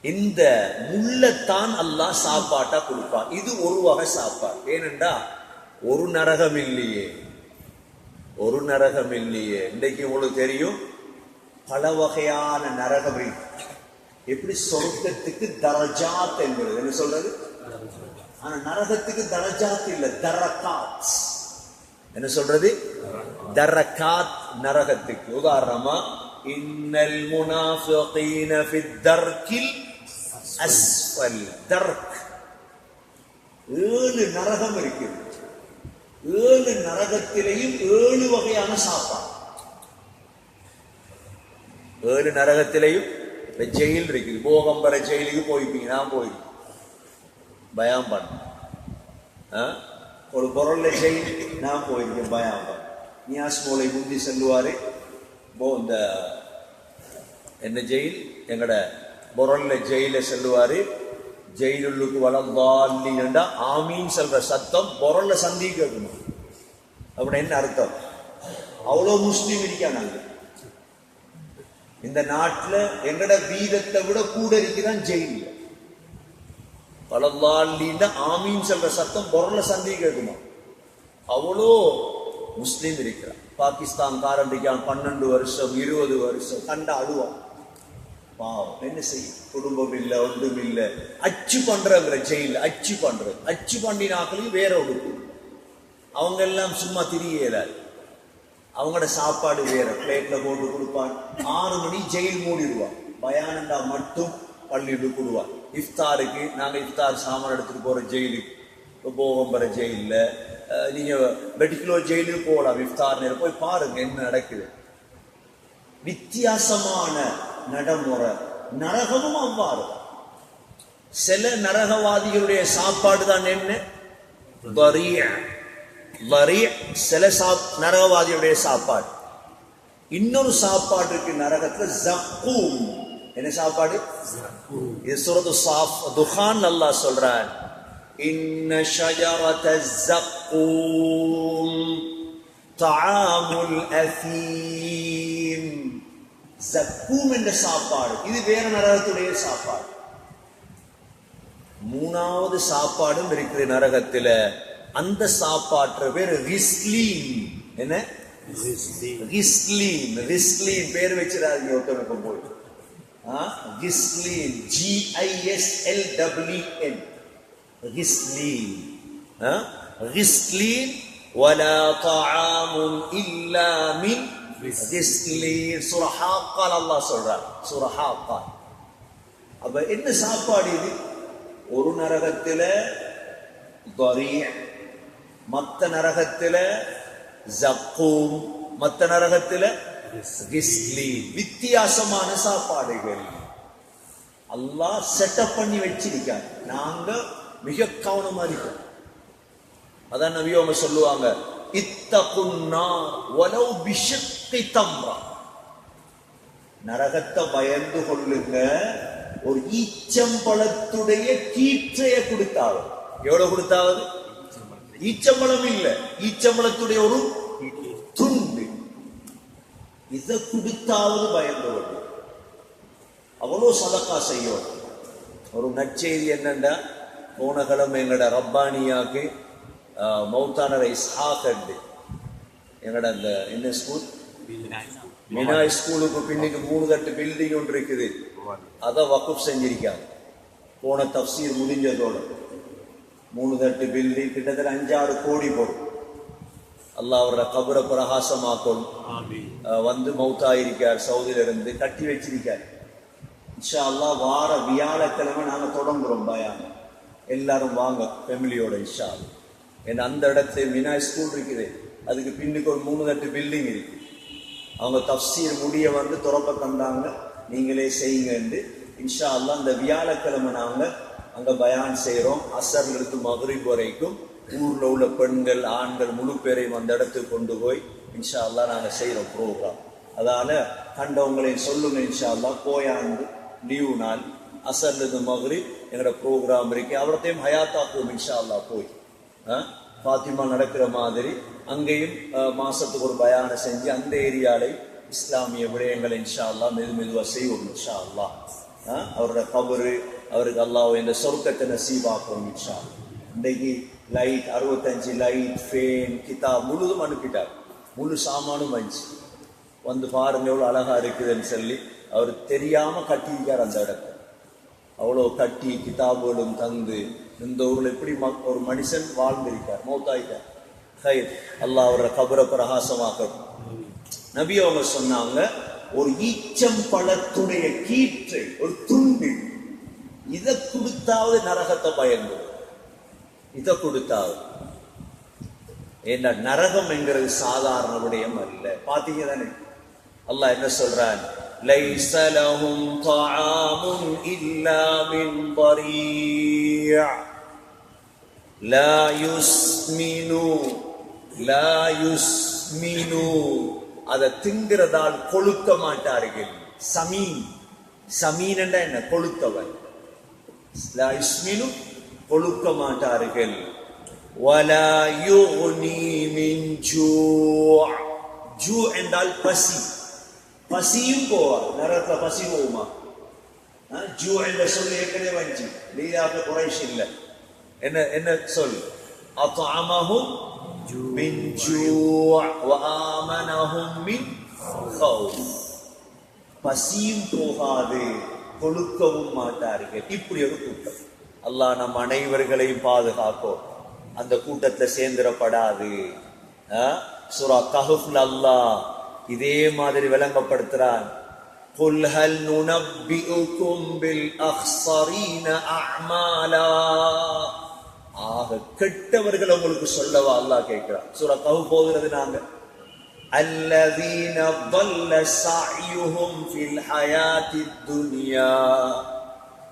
இந்த முள்ளத்தான் அல்லாஹ் சாப்பாட்டா கொடுப்பான். இது ஒரு வகை சாப்பாடு. ஏனென்றா ஒரு நரகம் இல்லையே, ஒரு நரகம் இல்லையே. இன்றைக்கு உங்களுக்கு தெரியும் பல வகையான நரகம். எப்படி சொர்க்கத்துக்கு தரஜாத் என்பது என்ன சொல்றது? ஆனா நரகத்துக்கு தரஜாத் இல்ல, தரகாத். என்ன சொல்றது? தரகாத் நரகத்துக்கு. உதாரணமா, இன்னல் முனாஃபிகீன ஃபித் தர்கில் அஸ்ஃபல். தர்க் 7 நரகம் இருக்குது. 7 நரகத்திலேயும் 7 வகையான சாப்பாடு. 7 நரகத்திலேயும் ஜெயில் இருக்குது. போகம்பர ஜெயிலுக்கு போயிருப்பீங்க. நான் போயிருக்கேன், பயம் பண்ண. ஒரு பொருள்ல ஜெயில் நான் போயிருக்கேன், பயம் பண்ண. நியாஸ் மூளை முந்தி செல்லுவாரு. இந்த என்ன ஜெயில், எங்கட பொருள்ல ஜெயில செல்லுவாரு. ஜெயிலுக்கு வளர்ந்தாலின்னா ஆமீன் சொல்ற சத்தம் பொருள்ல சந்தி கேட்கணும். அப்படி என்ன அர்த்தம்? அவ்வளோ முஸ்லீம் இருக்காங்க இந்த நாட்டுல. எங்கட வீதத்தை விட கூட இருக்குதான் ஜெயில. வளர்ந்தாலின்னா ஆமீன் சொல்ற சத்தம் பொருள்ல சந்தி கேட்கணும். அவ்வளோ முஸ்லீம் இருக்கிறான். பாகிஸ்தான் காரன் இருக்கான் 12 வருஷம் 20 வருஷம். கண்டா அழுவான். பாவம், என்ன செய்ய? குடும்பம் இல்ல, ஒன்றும் இல்ல. அச்சு பண்றங்கிற ஜெயில அச்சு பண்றது. அச்சு பண்ணினாக்களையும் வேற ஒடுக்கு. அவங்க எல்லாம் சும்மா திரியலாது. அவங்களோட சாப்பாடு வேற, பிளேட்ல போட்டு கொடுப்பான். 6 மணி ஜெயில் மூடிடுவான். பயானண்டா மட்டும் பள்ளிட்டு கொடுவான். இஃப்தாருக்கு நாங்க இஃப்தார் சாமான் எடுத்துட்டு போற ஜெயிலுக்கு, போகம்பர ஜெயில, நீங்க மெடிக்கலோ ஜெயிலுக்கு போகலாம். இஃப்தார் நேரம் போய் பாருங்க என்ன நடக்குது. வித்தியாசமான நடைமுறை. நரகமும் அவ்வாறு. சில நரகவாதிகளுடைய சாப்பாடு தான் என்ன? சில நரகவாதியுடைய சாப்பாடு. இன்னொரு சாப்பாடு இருக்கு நரகத்துல, ஜக்கூம். என்ன சாப்பாடு? இது சூரத்து சாஃப் துஹான் அல்லாஹ் சொல்றான், இன்ன ஷஜரத ஜக்கூம் தஆமுல் அஸீம். ஜக்கூம் என்ற சாப்பாடு இது வேற நரகத்துடைய சாப்பாடு. 3வது சாப்பாடும் இருக்கிற நரகத்துல. அந்த சாப்பாட்டு பேர் ரிஸ்லீன். என்ன? ரிஸ்லீன். ரிஸ்லீன் பேர் வச்சிடாதீங்க ஒருத்தனுக்கு போய். ரிஸ்லீன், GISLEEN. ரிஸ்லீன். ரிஸ்லீன் ولا طعام إلا من غسلين. சூரா ஹாக்கால் அல்லாஹ் சொல்றார். சூரா ஹாக்கால். அப்ப என்ன சாப்பாடு இது? ஒரு நரகத்துல தரீ', மத்த நரகத்துல ஜக்கூம், மத்த நரகத்துல கிஸ்லீன். வித்தியாசமான சாப்பாடுகள் அல்லாஹ் செட்டப் பண்ணி வச்சிருக்காங்க. நாங்க மிக கவனமா இருக்கோம். அதான் நபி அவங்க சொல்லுவாங்க, இத்தகுன்னா வலவ் பிஷக்கி தம்ரா. நரகத்தை பயந்து கொள்ளுங்க, ஒரு ஈச்சம்பழத்துடைய கீற்றைய கொடுத்தாவது. எவ்வளவு கொடுத்தாவது? ஈச்சம்பழம் இல்ல, ஈச்சம்பழத்துடைய ஒரு துண்டு, இதை கொடுத்தாவது பயந்து கொள்ளுங்க. அவ்வளவு சதக்கா செய்யும். ஒரு நற்செய்தி என்னண்டா, போன கிழமை எங்கட ரப்பானியாக்கு மௌத்தானரை இஸ்ஹாக் எங்கட அந்த என்ன ஸ்கூல், மினாய் ஸ்கூலுக்கு பின்னுக்கு 3 தட்டு பில்டிங் ஒன்று இருக்குது, அதை வக்குப் செஞ்சிருக்காங்க. போன தஃப்சீர் முடிஞ்சதோட 3 தட்டு பில்டிங் கிட்டத்தட்ட 5-6 கோடி போடும். அல்லாஹ் அவரோட கபரை பிரகாசமாக்கும். வந்து மௌத்தாயிருக்கார், சவுதியில இருந்து கட்டி வச்சிருக்கார். இன்ஷா அல்லாஹ் வார வியாழக்கிழமை நாங்க தொடங்குறோம் பயான். எல்லாரும் வாங்க ஃபேமிலியோட இன்ஷா அல்லாஹ். ஏன்னா அந்த இடத்துல மினாய் ஸ்கூல் இருக்குது, அதுக்கு பின்னுக்கு ஒரு 3 தட்டு பில்டிங் இருக்கு. அவங்க தஃப்சீர் முடிய வந்து துறப்ப தந்தாங்க, நீங்களே செய்யுங்க. இன்ஷா அல்லாஹ் இந்த வியாழக்கிழமை நாங்க அங்க பயான் செய்யறோம். அசர்ல இருந்து மக்ரிப் வரைக்கும் ஊர்ல உள்ள பெண்கள் ஆண்கள் முழு பேரையும் அந்த இடத்துக்கு கொண்டு போய் இன்ஷா அல்லாஹ் நாங்க செய்யறோம் ப்ரோக்ராம். அதனால கண்டவங்களையும் சொல்லுங்க இன்ஷா அல்லாஹ். போயாண்டு லீவு நாள் அசர்ல இருந்து மக்ரிப் எங்களோட ப்ரோக்ராம் இருக்கு. அவரத்தையும் ஹயாத்தாக்குவோம் இன்ஷா அல்லாஹ். போய் ஃபாத்திமா நடக்கிற மாதிரி அங்கேயும் மாசத்துக்கு ஒரு பயானை செஞ்சு அந்த ஏரியாலை இஸ்லாமிய விடயங்களை இன்ஷா அல்லாஹ் மெதுவா செய்வோம் இன்ஷா அல்லாஹ். அவரோட கபரு, அவருக்கு அல்லாஹ் இந்த சொர்க்கத்தை நசீபாக்குவோம் இன்ஷா அல்லாஹ். இன்றைக்கு லைட் 65 லைட், ஃபேன், கிதாப் முழுதும் அனுப்பிட்டார். முழு சாமானும் வந்துச்சு. வந்து பாருங்க எவ்வளவு அழகா இருக்குதுன்னு சொல்லி அவர் தெரியாம கட்டியிருக்கார் அந்த இடத்த. அவ்வளோ கட்டி கிதாபுகளும் தந்து இந்த ஊர்ல எப்படி ஒரு மனுஷன் வாழ்ந்திருக்கார், மௌத்தாயிட்டார். அல்லாஹ் அவரோட கபரை பிரகாசமாக்கணும். நபி அவங்க சொன்னாங்க, ஒரு ஈச்சம் பழத்துடைய கீற்றை, ஒரு துண்டு, இதை கொடுத்தாவது நரகத்தை பயந்து, இதை கொடுத்தாவது. ஏன்னா நரகம் என்கிறது சாதாரண விடயம் அல்ல. பாத்தீங்க தானே அல்லாஹ் என்ன சொல்றான், லைஸ லஹும் தஆமுன் இல்லா மின் ضريع லா யுஸ்மினு அதை திங்கிறதால் கொழுக்க மாட்டார்கள். சமீன் என்ற என்ன, கொழுத்தவன். லா யுஸ்மினு கொழுக்க மாட்டார்கள். வலா யுக்னி மின் ஜூ என்றால் பசி, பசியும் போவார். நரகத்துல பசி போகுமா? ஜூ என்ற சொல் ஏற்கனவே வந்துச்சு, லீலாக குறைஷ் இல்ல. என்ன சொல்? அத்அமஹும் மின் ஜூ' வ ஆமனஹும் மின் கௌஃப். பசியும் போகாது, கொழுக்கவும் மாட்டார்கள். இப்படி ஒரு கூட்டம். அல்லாஹ் நம் அனைவர்களையும் பாதுகாக்கும். அந்த கூட்டத்தை சேர்ந்திடப்படாது. சூரா கஹ்ஃப்ல அல்லாஹ் இதே மாதிரி விளங்கப்படுத்துறான். قُلْ هَلْ نُنَبِّئُكُمْ بِالْأَخْسَرِينَ أَعْمَالًا. ஆக கெட்டவர்கள் உங்களுக்கு சொல்லவா அல்லாஹ் கேட்கிறான். சூரா கஹ்ஃப் போகிறது நாங்க. الَّذِينَ ضَلَّ سَعْيُهُمْ فِي الْحَيَاةِ الدُّنْيَا.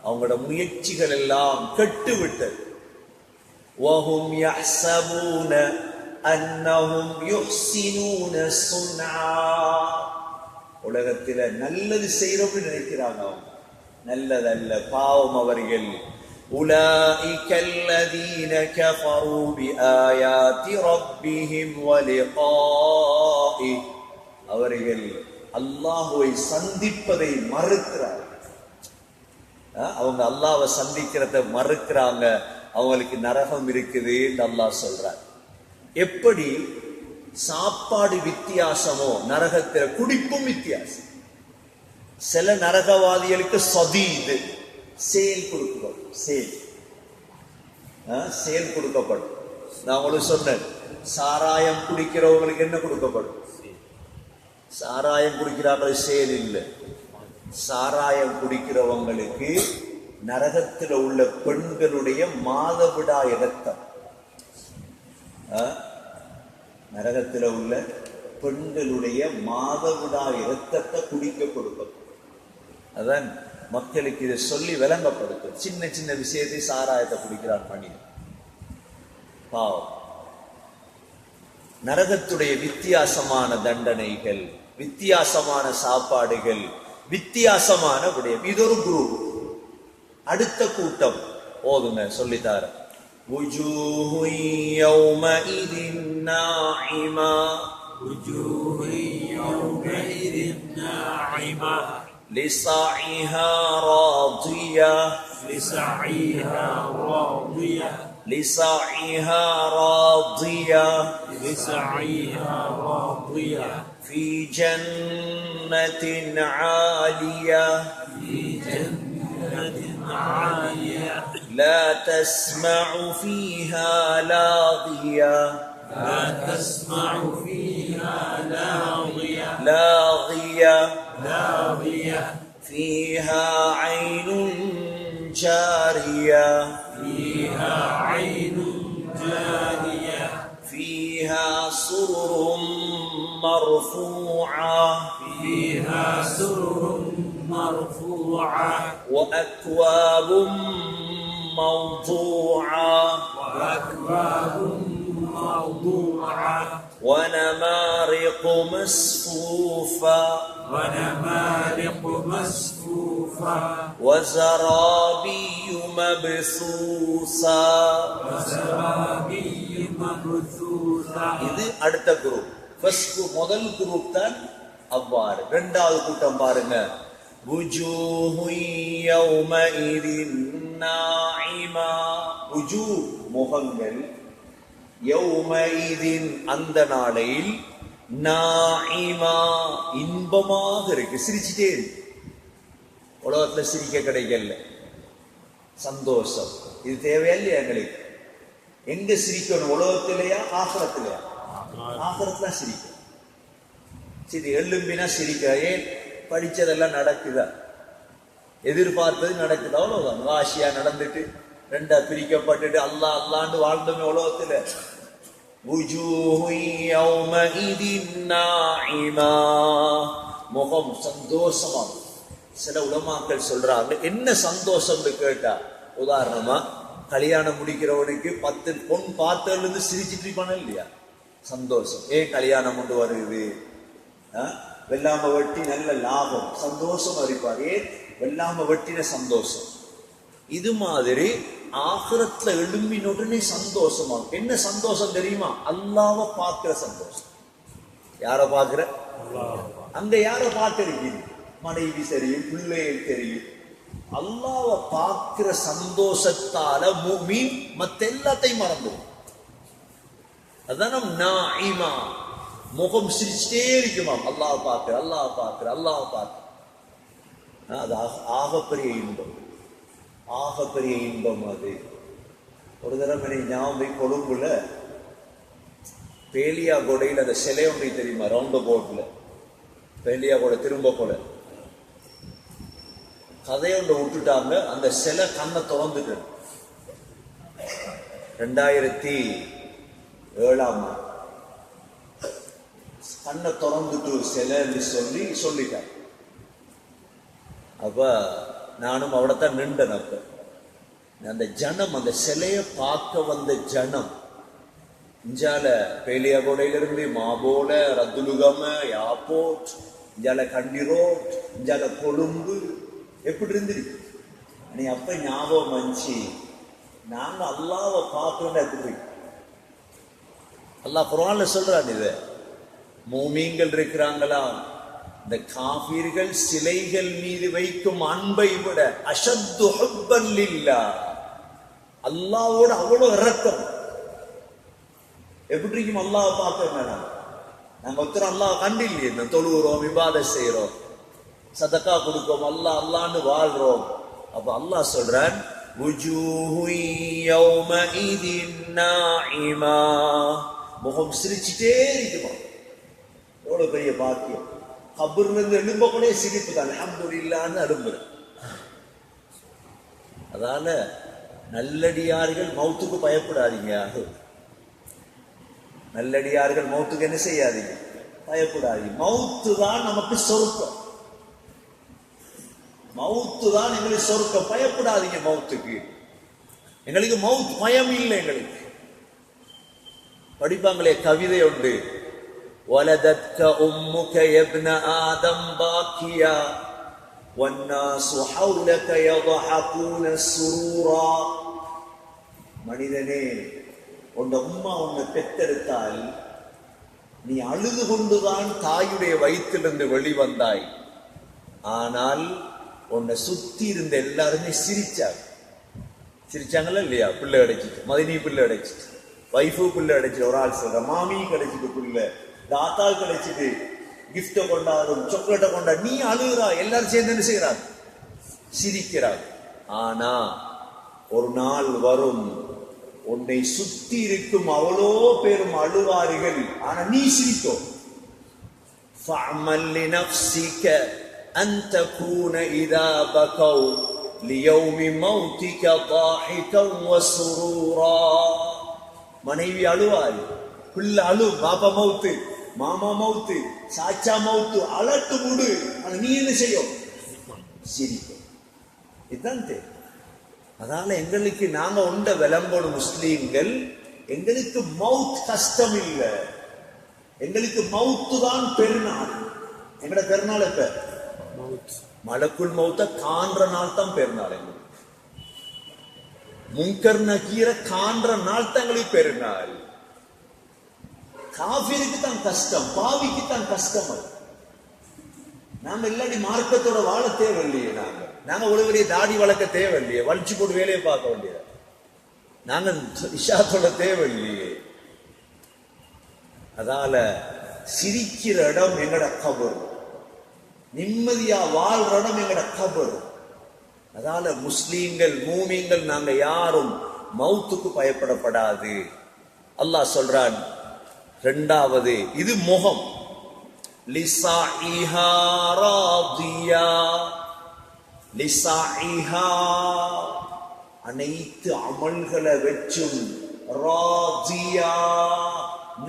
அவங்களோட முயற்சிகள் எல்லாம் கெட்டு விட்டது. وَهُمْ يَحْسَبُونَ أَنَّهُمْ يُحْسِنُونَ صُنْعًا. உலகத்தில நல்லது செய்யறோம்னு நினைக்கிறாங்க. அவங்க நல்லதல்ல, பாவம் அவர்கள். أُولَئِكَ الَّذِينَ كَفَرُوا بِآيَاتِ رَبِّهِمْ وَلِقَائِهِ. அவர்கள் அல்லாஹ்வை சந்திப்பதை மறுக்கிறார்கள். அவங்க அல்லாஹ்வை சந்திக்கிறத மறுக்கிறாங்க. அவங்களுக்கு நரகம் இருக்குது என்று அல்லாஹ் சொல்றார். எப்படி சாப்பாடு வித்தியாசமோ நரகத்தில குடிப்பும் வித்தியாசம். சில நரகவாதிகளுக்கு சதீது சேல் கொடுக்கப்படும். சேல் கொடுக்கப்படும். நான் உங்களுக்கு சொன்னேன், சாராயம் குடிக்கிறவங்களுக்கு என்ன கொடுக்கப்படும்? சாராயம் குடிக்கிறார்கள் செயல் இல்லை. சாராயம் குடிக்கிறவங்களுக்கு நரகத்தில் உள்ள பெண்களுடைய மாதவிடாய் இரத்தம், நரகத்தில் உள்ள பெண்களுடைய மாதவிடாய் இரத்தத்தை குடிக்க கொடுக்கும். அதான் மக்களுக்கு இதை சொல்லி விளங்கப்படுத்தும். சின்ன சின்ன விஷயத்தை சாராயத்தை குடிக்கிறான் மனிதன், பாவம். நரகத்துடைய வித்தியாசமான தண்டனைகள், வித்தியாசமான சாப்பாடுகள், வித்தியாசமான விடயம். இது ஒரு குரூப். அடுத்த கூட்டம் ஓதுங்க, சொல்லித்தார. وجوه يومئذ ناعمة وجوه يومئذ ناعمة لسعيها راضية لسعيها راضية لسعيها راضية لسعيها راضية في جنة عالية في جنة عالية لا تسمع فيها لاغية لا تسمع فيها لاغية لاغية لاغية فيها عين جارية فيها عين جارية فيها سرر مرفوعة فيها سرر مرفوعة وأكواب موضوعة وأكواب موضوعة ونمارق مصفوفة ونمارق مصفوفة وزرابي مبثوثة. وزرابي مبثوثة. இது அடுத்த குரூப். முதல் குரூப் தான் அவ்வாறு. இரண்டாவது கூட்டம் பாருங்க. وجوه يومئذ ناعمة. وجوه முகங்கள், யௌமஇதின் அந்த நாளையில், நாஇமா இன்பமாக இருக்கு, சிரிச்சுட்டே இருக்கு. உலகத்துல சிரிக்க கிடைக்கல, சந்தோஷம். இது தேவையில்லையா எங்களுக்கு? எங்க சிரிக்கணும்? உலகத்திலேயா ஆகிரத்திலையா? ஆகிரத்துல சிரிக்க. சரி, எழும்பினா சிரிக்க. ஏன்? படிச்சதெல்லாம் நடக்குதா? எதிர்பார்த்தது நடக்குது, அவ்வளவுதான். வாசியா நடந்துட்டு ரெண்டா பிரிக்கப்பட்டுட்டு அல்லாஹ் அல்லாண்டு வாழ்ந்தோமே உலகத்துல. முகம் சந்தோஷமா. சில உலமாக்கள் சொல்றாங்க, என்ன சந்தோஷம்னு கேட்டா, உதாரணமா கல்யாணம் முடிக்கிறவனுக்கு 10 பொன் பார்த்ததுல இருந்து சிரிச்சிட்டு இருப்பான இல்லையா? சந்தோஷம். ஏன் கல்யாணம் கொண்டு வருது? வெள்ளாம வெட்டி நல்ல லாபம், சந்தோஷமா இருப்பார். ஏன்? வெள்ளாம வெட்டின சந்தோஷம். இது மாதிரி ஆகிரத்துல எழும்பின உடனே சந்தோஷமா. என்ன சந்தோஷம் தெரியுமா? அல்லாஹ்வை பார்க்கிற சந்தோஷம். யார பார்க்கிற? அங்க யார பார்த்திருக்கீங்க? மனைவி தெரியும், பிள்ளைகள் தெரியும். அல்லாஹ்வை பார்க்கிற சந்தோஷத்தால முஃமின் மத்த எல்லாத்தையும் மறந்துடும். அதான் நாஇமா. முகம் சிரிச்சிட்டே இருக்குமாம். அல்லாஹ் பார்க்கிற, அல்லாஹ் பார்க்கிற, அல்லாஹ் பார்க்கிற. அது ஆகப்பெரிய இன்பம், ஆகப்பெரிய இன்பம். அது ஒரு தடவை ஞாபகம், கொழும்புல பேலியா கோடையில் அந்த சிலை ஒன்றை தெரியுமா? ரவுண்ட் போர்ட்ல பேலியா கோடை திரும்ப போல கதையொன்றை விட்டுட்டாங்க. அந்த சிலை கண்ணை திறந்துட்டு 2007 கண்ணை திறந்துட்டு சிலைன்னு சொல்லிட்டாங்க. அப்ப நானும் அவடத்தான் நின்றேன். அப்ப அந்த ஜனம், அந்த சிலையை பார்க்க வந்த ஜனம், இஞ்சால பேலியாகோடையிலிருந்து மாபோல, ரத்துலுகம, யாப்போட், இஞ்சால கண்டிரோட், இஞ்சால கொழும்பு, எப்படி இருந்துருக்கு. நீ அப்ப ஞாபகம் வந்துச்சு, நாங்க அல்லாஹ்வை பார்க்கணும். எப்படி அல்லாஹ் குர்ஆன்ல சொல்றான், இத மூமீன்கள் இருக்கிறாங்களா, இந்த காஃபிர்கள் சிலைகள் மீது வைக்கும் அன்பை விட அஷத்து ஹுப்பன் லில்லாஹ், அல்லாஹ்வோட அவ்வளவு இரக்கம். எப்படி இருக்கும் அல்லாஹ்வை பார்க்கணும்னா? நாங்க ஒருத்தர் அல்லாஹ் கண்டு இல்லையே, தொழுகிறோம், இபாதத் செய்யறோம், சதக்கா கொடுக்கோம், அல்லாஹ் அல்லான்னு வாழ்றோம். அப்ப அல்லாஹ் சொல்றான், وجوه يومئذ ناعمة முகம் சிரிச்சுட்டே இருக்குமா. எவ்வளவு பெரிய பாக்கியம். கபர்ல இருந்து எழும்ப கூட சிரிப்பு தான், அல்ஹம்துலில்லாஹ்னு எழும்புற. அதால நல்லடியார்கள் மௌத்துக்கு பயப்படாதீங்க. நல்லடியார்கள் மௌத்துக்கு என்ன செய்யாதீங்க, பயப்படாதீங்க. மௌத்து தான் நமக்கு சொர்க்கம், மௌத்து தான் எங்களுக்கு சொர்க்கம். பயப்படாதீங்க மௌத்துக்கு. எங்களுக்கு மௌத் பயம் இல்லை. எங்களுக்கு படிப்பாங்களே கவிதை உண்டு, வலதத்க உம்முக யப்ன ஆதம் பாக்கியா வன்னாசு ஹவுலக யضحكون சுரூரா. மனிதனே, உன் உம்மா உன்னை பெத்தெடுத்தால் நீ அழுது கொண்டுதான் தாயுடைய வயிற்றிலிருந்து வெளிவந்தாய். ஆனால் உன்னை சுத்தி இருந்த எல்லாருமே சிரிச்சாங்களா இல்லையா? பிள்ளை அடைச்சிட்டு, மதினி பிள்ளை அடைச்சிட்டு, வைஃபு பிள்ளை அடைச்சிட்டு, ஒரு ஆள் சொல்ற மாமி கிடைச்சிட்டு, பிள்ளை தாத்தாள் கிடைச்சிட்டு, கிஃப்ட கொண்டாடும், சாக்லேட்டை கொண்டா, நீ அழுகிறா, எல்லாரும் சேர்ந்து என்ன செய்கிறார், சிரிக்கிறார். ஆனா ஒரு நாள் வரும், உன்னை சுத்தி இருக்கும் அவ்வளோ பேரும் அழுவார்கள், ஆனா நீ சிரித்தோ. فَعْمَلْ لِنَفْسِكَ أَنْ تَكُونَ إِذَا بَكَوْا لِيَوْمِ مَوْتِكَ ضَاحِكًا وَسُرُورًا. மனைவி அழுவாய், பிள்ளை அழு, பாப்பா மௌத்து, மாமா மௌத்து, சாச்சா மௌத்து, அலட்டு முடு, ஆனா நீ என்ன செய்யும், சிரிக்கும். இதுதான் தேவை. அதனால எங்களுக்கு நாங்க உண்ட விளம்போடு முஸ்லீம்கள், எங்களுக்கு மவுத் கஷ்டம் இல்லை, எங்களுக்கு மவுத்து தான் பெருநாள். எங்கட பெருநாள் எப்ப? மலக்குள் மௌத்த காண்ற நாள் தான் பெருநாள். எங்களுக்கு முன்கர் நக்கீரை காண்ற நாள் தான் எங்களுக்கு பெருநாள். காஃபிருக்கு தான் கஷ்டம், பாவிக்கு தான் கஷ்டம். நாங்க இல்லாடி மார்க்கத்தோட வாழ தேவையில்லையே. நாங்க ஒரு பெரிய தாடி வளர்க்க தேவையில்லையே, வலிச்சு போட்டு வேலையை பார்க்க வேண்டியது. நாங்க இஷாத்தோட தேவையில்லையே. அதால சிரிக்கிற இடம் எங்கட கபர், நிம்மதியா வாழ்ற இடம் எங்கட கபர். அதால முஸ்லீம்கள் மூமின்கள் நாங்க யாரும் மௌத்துக்கு பயப்படப்படாது. அல்லாஹ் சொல்றான் இரண்டாவது, இது முகம். லிசாஇஹா ராதியா, லிசாஇஹா அனைத்து அமல்களை வெச்சும், ராதியா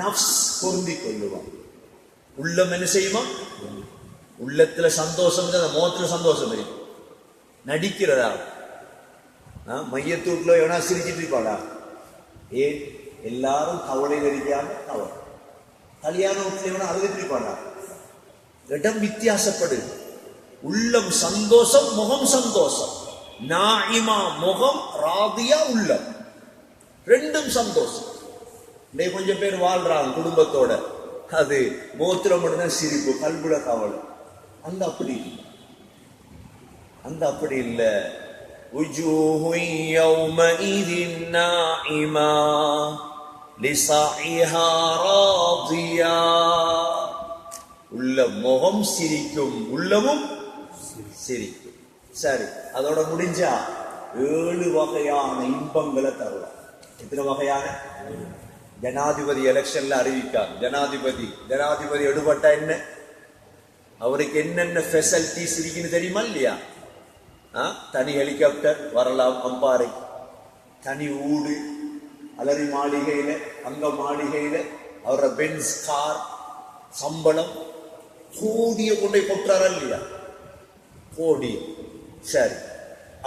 நஃப்ஸ் பொருந்திக் கொள்ளுவான். உள்ளம் என்ன செய்யுமா? உள்ளத்துல சந்தோஷம், முகத்துல சந்தோஷம் இருக்கு. நடிக்கிறதா? மையத்தூட்ல எவனா சிரிச்சிட்டு இருப்பாடா? ஏன் எல்லாரும் கவலையில் இருக்காம கவலை. கல்யாண வீட்டுல எவனா அழுதுட்டு இருப்பாடா? இடம் வித்தியாசப்படு. உள்ளம் சந்தோஷம், முகம் சந்தோஷம். நாயிமா முகம், ராதியா உள்ளம், ரெண்டும் சந்தோஷம். கொஞ்சம் பேர் வாழ்றாங்க குடும்பத்தோட, அது முகத்துல மட்டும்தான் சிரிப்பு, கல்புல கவலை. அந்த அப்படி இல்லை, அந்த அப்படி இல்லை. وجوه يومئذ ناعمة لسعيها راضية. உள்ள முகம் சிரிக்கும், உள்ளமும் சிரிக்கும். சரி, அதோட முடிஞ்சா 7 வகையான இன்பங்களை தருவார். எத்தனை வகையான? ஜனாதிபதி எலெக்ஷன்ல அறிவிக்கார். ஜனாதிபதி எடுபட்டா என்ன, அவருக்கு என்னென்ன ஃபெசிலிட்டிஸ் இருக்குன்னு தெரியுமா இல்லையா? தனி ஹெலிகாப்டர் வரலாம் அம்பாறை, தனி ஊடு, அலரி மாளிகையில, அங்க மாளிகையில, அவர பென்ஸ் கார், சம்பளம், கோடிய கொண்டை கொட்டுறாரா இல்லையா? கோடி. சரி,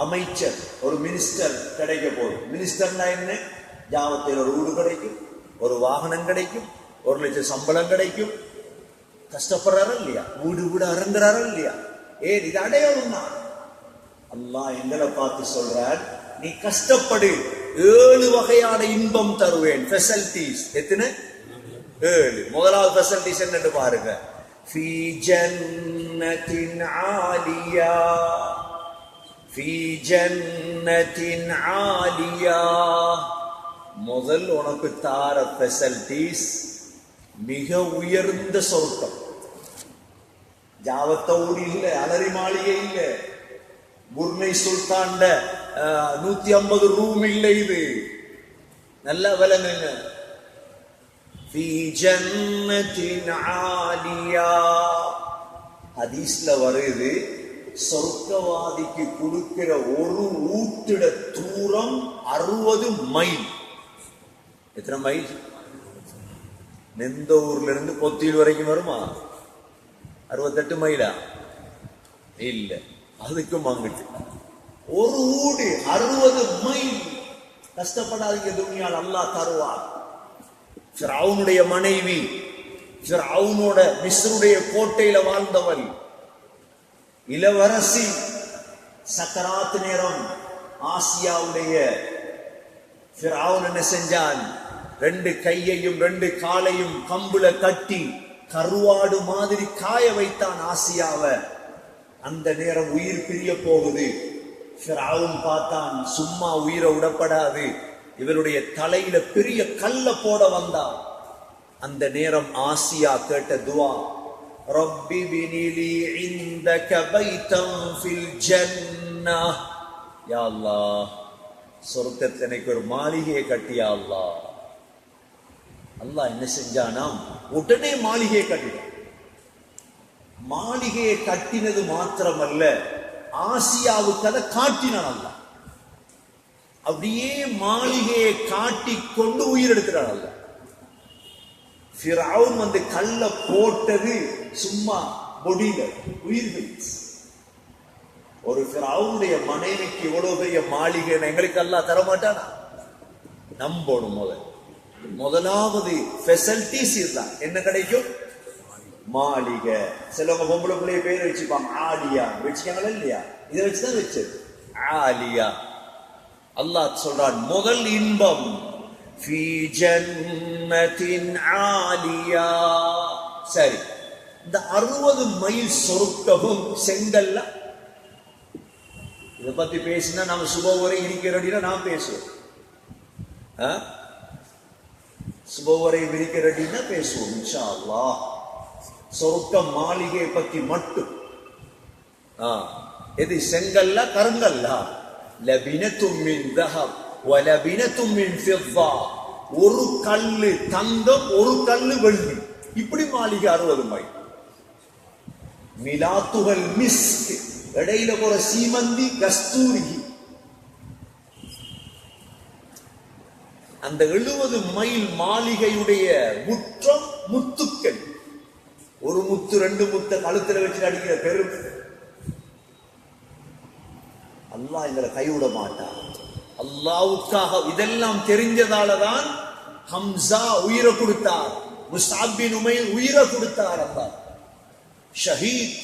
அமைச்சர், ஒரு மினிஸ்டர் கிடைக்க போகுது. மினிஸ்டர்னா என்ன? ஜாவத்தில் ஒரு வீடு கிடைக்கும், ஒரு வாகனம் கிடைக்கும், 1 லட்சம் சம்பளம் கிடைக்கும். கஷ்டப்படுறாரா இல்லையா? வீடு அரங்குறாரா இல்லையா? ஏன் இது அடையாளம் தான். அல்லாஹ் எங்களை பார்த்து சொல்றார், நீ கஷ்டப்படு, 7 வகையான இன்பம் தருவேன். ஃபெசிலிட்டிஸ் எத்தனை? 7. முதலாவது ஃபெசிலிட்டிஸ் என்னன்னு பாருங்க. ஃபீ ஜன்னத்தின் ஆலியா, ஃபீ ஜன்னத்தின் ஆலியா. முதல் உனக்கு தார ஃபெசிலிட்டிஸ் மிக உயர்ந்த சொர்க்கம். ஜாவத்தோடு இல்லை, அலரி மாளிகை இல்லை, புர்னை சுல்தான்ட 150 ரூம் இல்லை. இது நல்ல விலங்குங்க. في جنة عالية. ஹதீஸ்ல வருது, சொர்க்கவாதிக்கு கொடுக்கிற ஒரு ஊட்டிட தூரம் 60 மைல். எத்தனை மைல்? நெந்த ஊர்ல இருந்து பொத்தியில் வரைக்கும் வருமா? 68 மைலா? இல்ல, அதுக்கும் அங்கிட்டு ஒரு ஊடு 60 மைல். கஷ்டப்படாதீங்க, துனியால் அல்லாஹ் தருவார். ஃபிரௌனுடைய மனைவி, ஃபிரௌனோட மிஸ்ருடைய கோட்டையில வாழ்ந்தவள், இளவரசி. சக்கராத் நேரம் ஆசியாவுடைய ஃபிரௌன் என்ன செஞ்சான்? 2 கையையும் 2 காலையும் கம்புல கட்டி கருவாடு மாதிரி காய வைத்தான் ஆசியாவை. அந்த நேரம் உயிர் பிரிய போகுது. ஃபிரௌன் பார்த்தான், சும்மா உயிரை விடப்படாது, இவருடைய தலையில பெரிய கல்ல போட வந்தான். அந்த நேரம் ஆசியா கேட்ட துவா, ரப்பி பினிலி இந்தக பைதன் ஃபில் ஜன்னஹ். யா அல்லாஹ், சொர்க்கத்துல எனக்கு ஒரு மாளிகையை கட்டியா அல்லாஹ். அல்லாஹ் என்ன செஞ்சானாம்? உடனே மாளிகையை கட்டினான். மாளிகையை கட்டினது மாத்திரமல்ல, ஆசியாவுக்கு அதை காட்டினான் அல்லாஹ். அப்படியே மாளிகையை காட்டி கொண்டு உயிர் எடுக்கிறான் அல்லாஹ். ஃபிரௌன் வந்து கல்ல போட்டது சும்மா பொடியில, உயிர்கள். ஒரு ஃபிரௌனுடைய மனைவிக்கு இவ்வளவு பெரிய மாளிகை எங்களுக்கு அல்லாஹ் தரமாட்டானா? நம்பணும். முதலாவது ஃபெசிலிட்டிஸ் இதுதான். என்ன கிடைக்கும்? மாளிகை. சிலவங்க பொம்பளை பிள்ளைய பேர் வச்சுப்பாங்க, ஆலியா வச்சுக்காங்களா இல்லையா? இதை வச்சுதான் வச்சது ஆலியா. அல்லாஹ் சொல்றான், முதல் இன்பம் ஃபீ ஜன்னத்தின் ஆலியா. சரி, இந்த 60 மைல் சொர்க்கமும் செங்கல்ல. இதை பத்தி பேசினா நம்ம சுப வரை இருக்கிற நான் பேசுவோம். சுப வரை இருக்கிற பேசுவோம் இன்ஷா அல்லாஹ். சொர்க்க மாளிகை பத்தி மட்டும். எது செங்கல்ல கருங்கல்ல? லபினத்தும் மின் தஹப் வலபினத்தும் மின் ஃபித்தா. ஒரு கல்லு தங்கம், ஒரு கல்லு வெள்ளி. இப்படி மாளிகை 60 மைல். மிலாத்துகள் மிஸ்க், இடையில போற சீமந்தி கஸ்தூரி. அந்த 70 மைல் மாளிகையுடைய முற்றம் முத்துக்கள். ஒரு முத்து 2 முத்த கழுத்துல வச்சு அடிக்கிற பெருமை. அல்லாஹ் எங்களை கைவிட மாட்டான். அல்லாவுக்காக இதெல்லாம் தெரிஞ்சதாலதான் ஹம்சா உயிரை கொடுத்தார், முஸ்அப் பின் உமைர் உயிரை கொடுத்தார். அல்லாஹ் ஷஹீத்.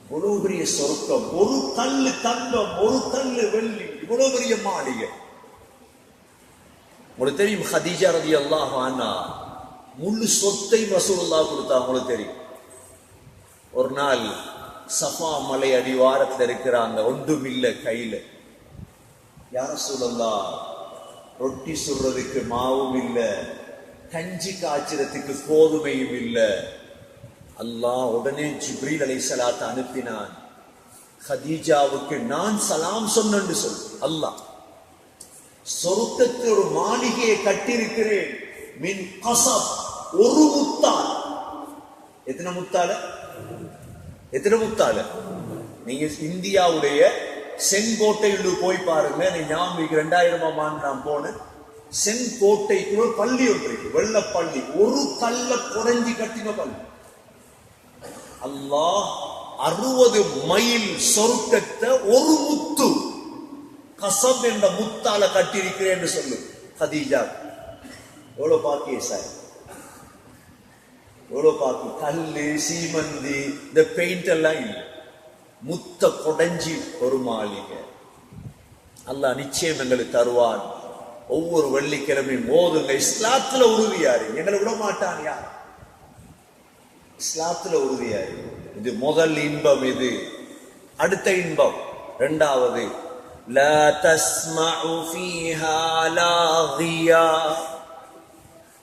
இவ்வளவு பெரிய சொர்க்கம், ஒரு கல்லு தங்கம், ஒரு கல்லு வெள்ளி, இவ்வளவு பெரிய மாளிகை. உங்களுக்கு தெரியும், ஹதீஜா ரலியல்லாஹு அன்ஹா முழு சொத்தை ரசூலுல்லாஹ் கொடுத்தா. உங்களுக்கு தெரியும், ஒரு நாள் சஃபா மலை அடிவாரத்தில் இருக்கிறாங்க, ஒன்றும் இல்லை கையில. யா ரசூலல்லாஹ், ரொட்டி சுடுறதுக்கு மாவும் இல்லை, கஞ்சி காய்ச்சறதுக்கு கோதுமையும் இல்லை. அல்லாஹ் உடனே ஜிப்ரீல் அலைஹிஸ்ஸலாத்தை அனுப்பினான். ஹதீஜாவுக்கு நான் சலாம் சொன்னேன்னு சொல். அல்லாஹ் சொர்க்கத்தில் ஒரு மாளிகையை கட்டியிருக்கிறேன். மின் கஸப், ஒரு முத்தால். எத்தனை முத்தால? எத்தனை முத்தால? நீங்க இந்தியாவுடைய செங்கோட்டையுள்ள போய் பாருங்க. நீ ஞாபகம் 2000ஆம் ஆண்டு நான் போனேன். செங்கோட்டைக்கு ஒரு பள்ளி ஒன்று இருக்கு, வெள்ளப்பள்ளி. ஒரு கல்ல குறைஞ்சி கட்டின பள்ளி. அல்லாஹ் 60 மைல் சொர்க்கத்தை ஒரு முத்து கஸப் என்ற முத்தால கட்டியிருக்கிறேன் என்று சொல்லு ஹதீஜா. எவ்வளவு பாக்கிய சார், எவ்வளவு பாக்கி. கல்லு சீமந்தி இந்த பெயிண்ட் எல்லாம் இல்லை, முத்த கொடைஞ்சி ஒரு மாளிகை. அல்லாஹ் நிச்சயம் எங்களுக்கு தருவான். ஒவ்வொரு வெள்ளிக்கிழமையும் ஓதுங்க. இஸ்லாத்துல உறுதியாரு, எங்களை விட மாட்டான் யார். இஸ்லாத்துல உறுதியாரு. இது முதல் இன்பம். இது அடுத்த இன்பம். இரண்டாவது, லா தஸ்மஉ ஃபீஹா லாகியா.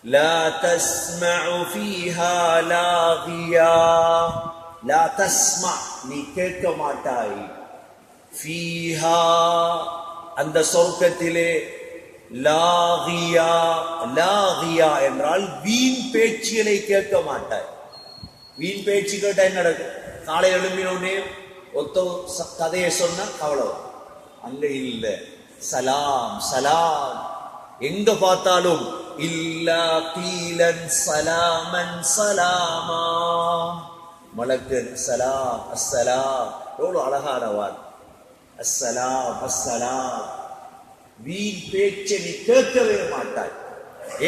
லா தஸ்மஉ ஃபீஹா லாகியா. லா தஸ்மா, நீ கேட்க மாட்டாய். ஃபீஹா, அந்த சொர்க்கத்திலே, லாகியா. லாகியா என்றால் வீண் பேச்சுகளை கேட்க மாட்டாய். வீண் பேச்சு கேட்டா என்ன நடக்கும்? காலை எழும்பினோடனே ஒத்த கதையை சொன்னா கவலை. அங்க இல்ல, சலாம் சலாம். எங்க பார்த்தாலும் இல்லா கீலன் சலாமன் சலாமா. மலக்கு சலாம் அஸ்ஸலாம், எவ்வளவு அழகான வார்த்தை. அஸ்ஸலாம் அஸ்ஸலாம். வீண் பேச்சை நீ கேட்கவே மாட்டாய்.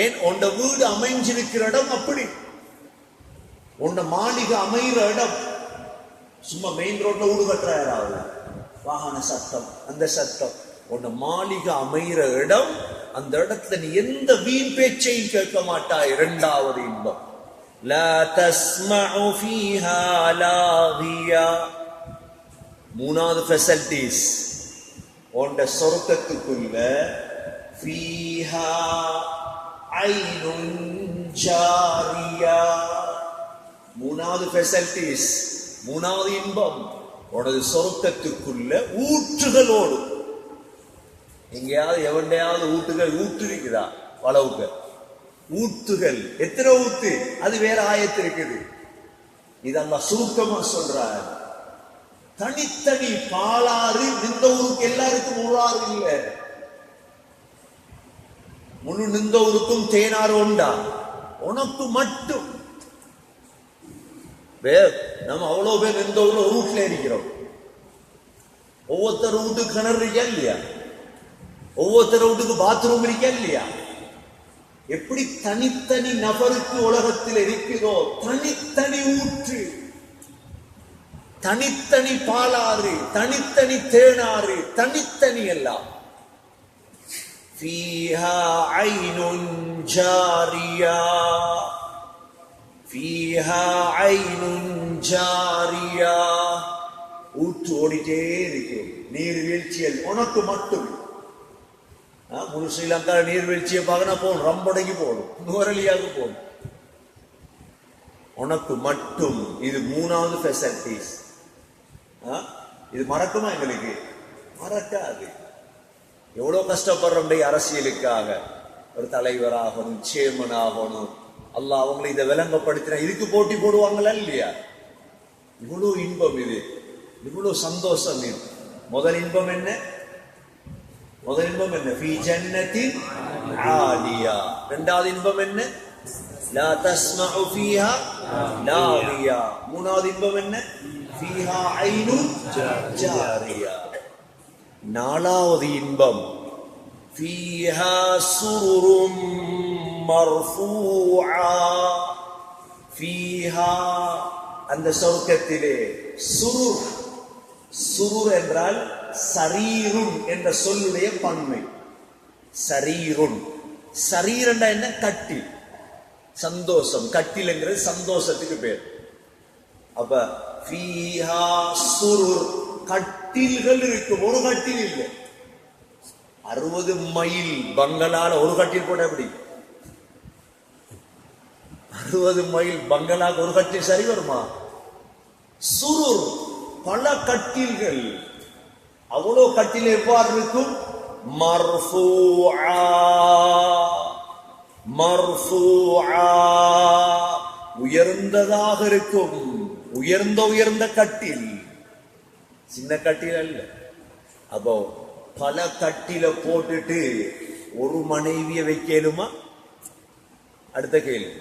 ஏன்? உண்ட வீடு அமைஞ்சிருக்கிற இடம் அப்படி. உண்ட மாளிகை அமைகிற இடம் சும்மா மெயின் ரோட்ல வீடு கட்டுறாரு, வாகன சத்தம், அந்த சத்தம். உன்ன மாளிகை அமைகிற இடம், அந்த இடத்துல நீ எந்த வீண் பேச்சையும் கேட்க மாட்டாய். இரண்டாவது இன்பம் லா தஸ்மஉ ஃபீஹா லாகியா. மூணாவது ஃபெசிலிட்டிஸ் உண்ட சொர்க்கத்துக்குள்ள ஃபீஹா ஐனுன் ஜாரியா. மூணாவது ஃபெசிலிட்டிஸ், மூணாவது இன்பம், உனது சொர்க்கத்துக்குள்ள ஊற்றுகளோடு. எங்கேயாவது எவண்டையாவது ஊற்று இருக்குதா? வளவுக்கு ஊத்துகள். எத்தனை ஊத்து? அது வேற ஆயத்து இருக்குது. இது அல்லாஹ் சுருக்கமா சொல்றார். தனித்தனி பாலாறு. இந்த ஊருக்கு எல்லாருக்கும் ஒரு ஆறு இல்ல. முழு நிந்த ஊருக்கும் தேனாறு உண்டா? உனக்கு மட்டும். நம்ம அவ்வளவு பேர் நிந்த ஊர்ல ஒரு வீட்டுல இருக்கிறோம். ஒவ்வொருத்தர் வீட்டுக்கு கிணறு இருக்கா இல்லையா? ஒவ்வொருத்தர் வீட்டுக்கு பாத்ரூம் இருக்கா இல்லையா? எப்படி தனித்தனி நபருக்கு உலகத்தில் இருக்கிறதோ தனித்தனி ஊற்று, தனித்தனி பாலாறு, தனித்தனி தேனாறு, தனித்தனி எல்லாம். ஃபீஹா ஐனுன் ஜாரியா. ஃபீஹா ஐனுன் ஜாரியா. ஊற்று ஓடிட்டே இருக்கும். நீர்வீழ்ச்சிகள் உனக்கு மட்டும். முழு ஸ்ரீலங்கா நீர்வீழ்ச்சியை பார்க்கணும் போகணும், ரம்படைக்கு போகணும், நுவரலியாக போகணும். உனக்கு மட்டும். இது மூணாவது ஃபெசிலிட்டிஸ். இது மறக்குமா? எங்களுக்கு மறக்காது. எவ்வளவு கஷ்டப்படுறோம் அரசியலுக்காக. ஒரு தலைவர் ஆகணும், சேர்மன் ஆகணும். அல்லாஹ் அவங்களை இதை விளங்கப்படுத்தினா இதுக்கு போட்டி போடுவாங்களா இல்லையா? இவ்வளவு இன்பம், இது இவ்வளவு சந்தோஷம். இது முதல் இன்பம் என்ன? முதல் இன்பம் என்ன? ஃபீ ஜன்னத்தின் ஆலியா. இரண்டாவது இன்பம் என்ன? லா தஸ்மஉ ஃபீஹா லாகியா. மூணாவது இன்பம் என்ன? ஃபீஹா ஐனுன் ஜாரியா. நாலாவது இன்பம் ஃபீஹா சுருரும் மர்ஃபூஆ. ஃபீஹா, அந்த சொர்க்கத்திலே, சுருர். சுருர் என்றால் சரீருன் என்ற சொல்லுடைய பன்மை. சரீருன். சரீரண்டா என்ன? கட்டில். சந்தோஷம். கட்டில்ங்கிறது சந்தோஷத்துக்கு பேர். அப்ப ஃபீஹா சுருர், கட்டில்கள் இருக்கும். ஒரு கட்டில் இல்லை. 60 மைல் பங்களால ஒரு கட்டில் போட எப்படி? 60 மைல் பங்களாக்கு ஒரு கட்டில் சரி வருமா? சுருர், பல கட்டில்கள். அவ்வளவு கட்டில் எவ்வாறு இருக்கும்? மர்ஃபூஆ. மர்ஃபூஆ, உயர்ந்ததாக இருக்கும். உயர்ந்த உயர்ந்த கட்டில், சின்ன கட்டில் அல்ல. அப்போ பல கட்டில போட்டுட்டு ஒரு மனைவிய வைக்கலுமா? அடுத்த கேள்வி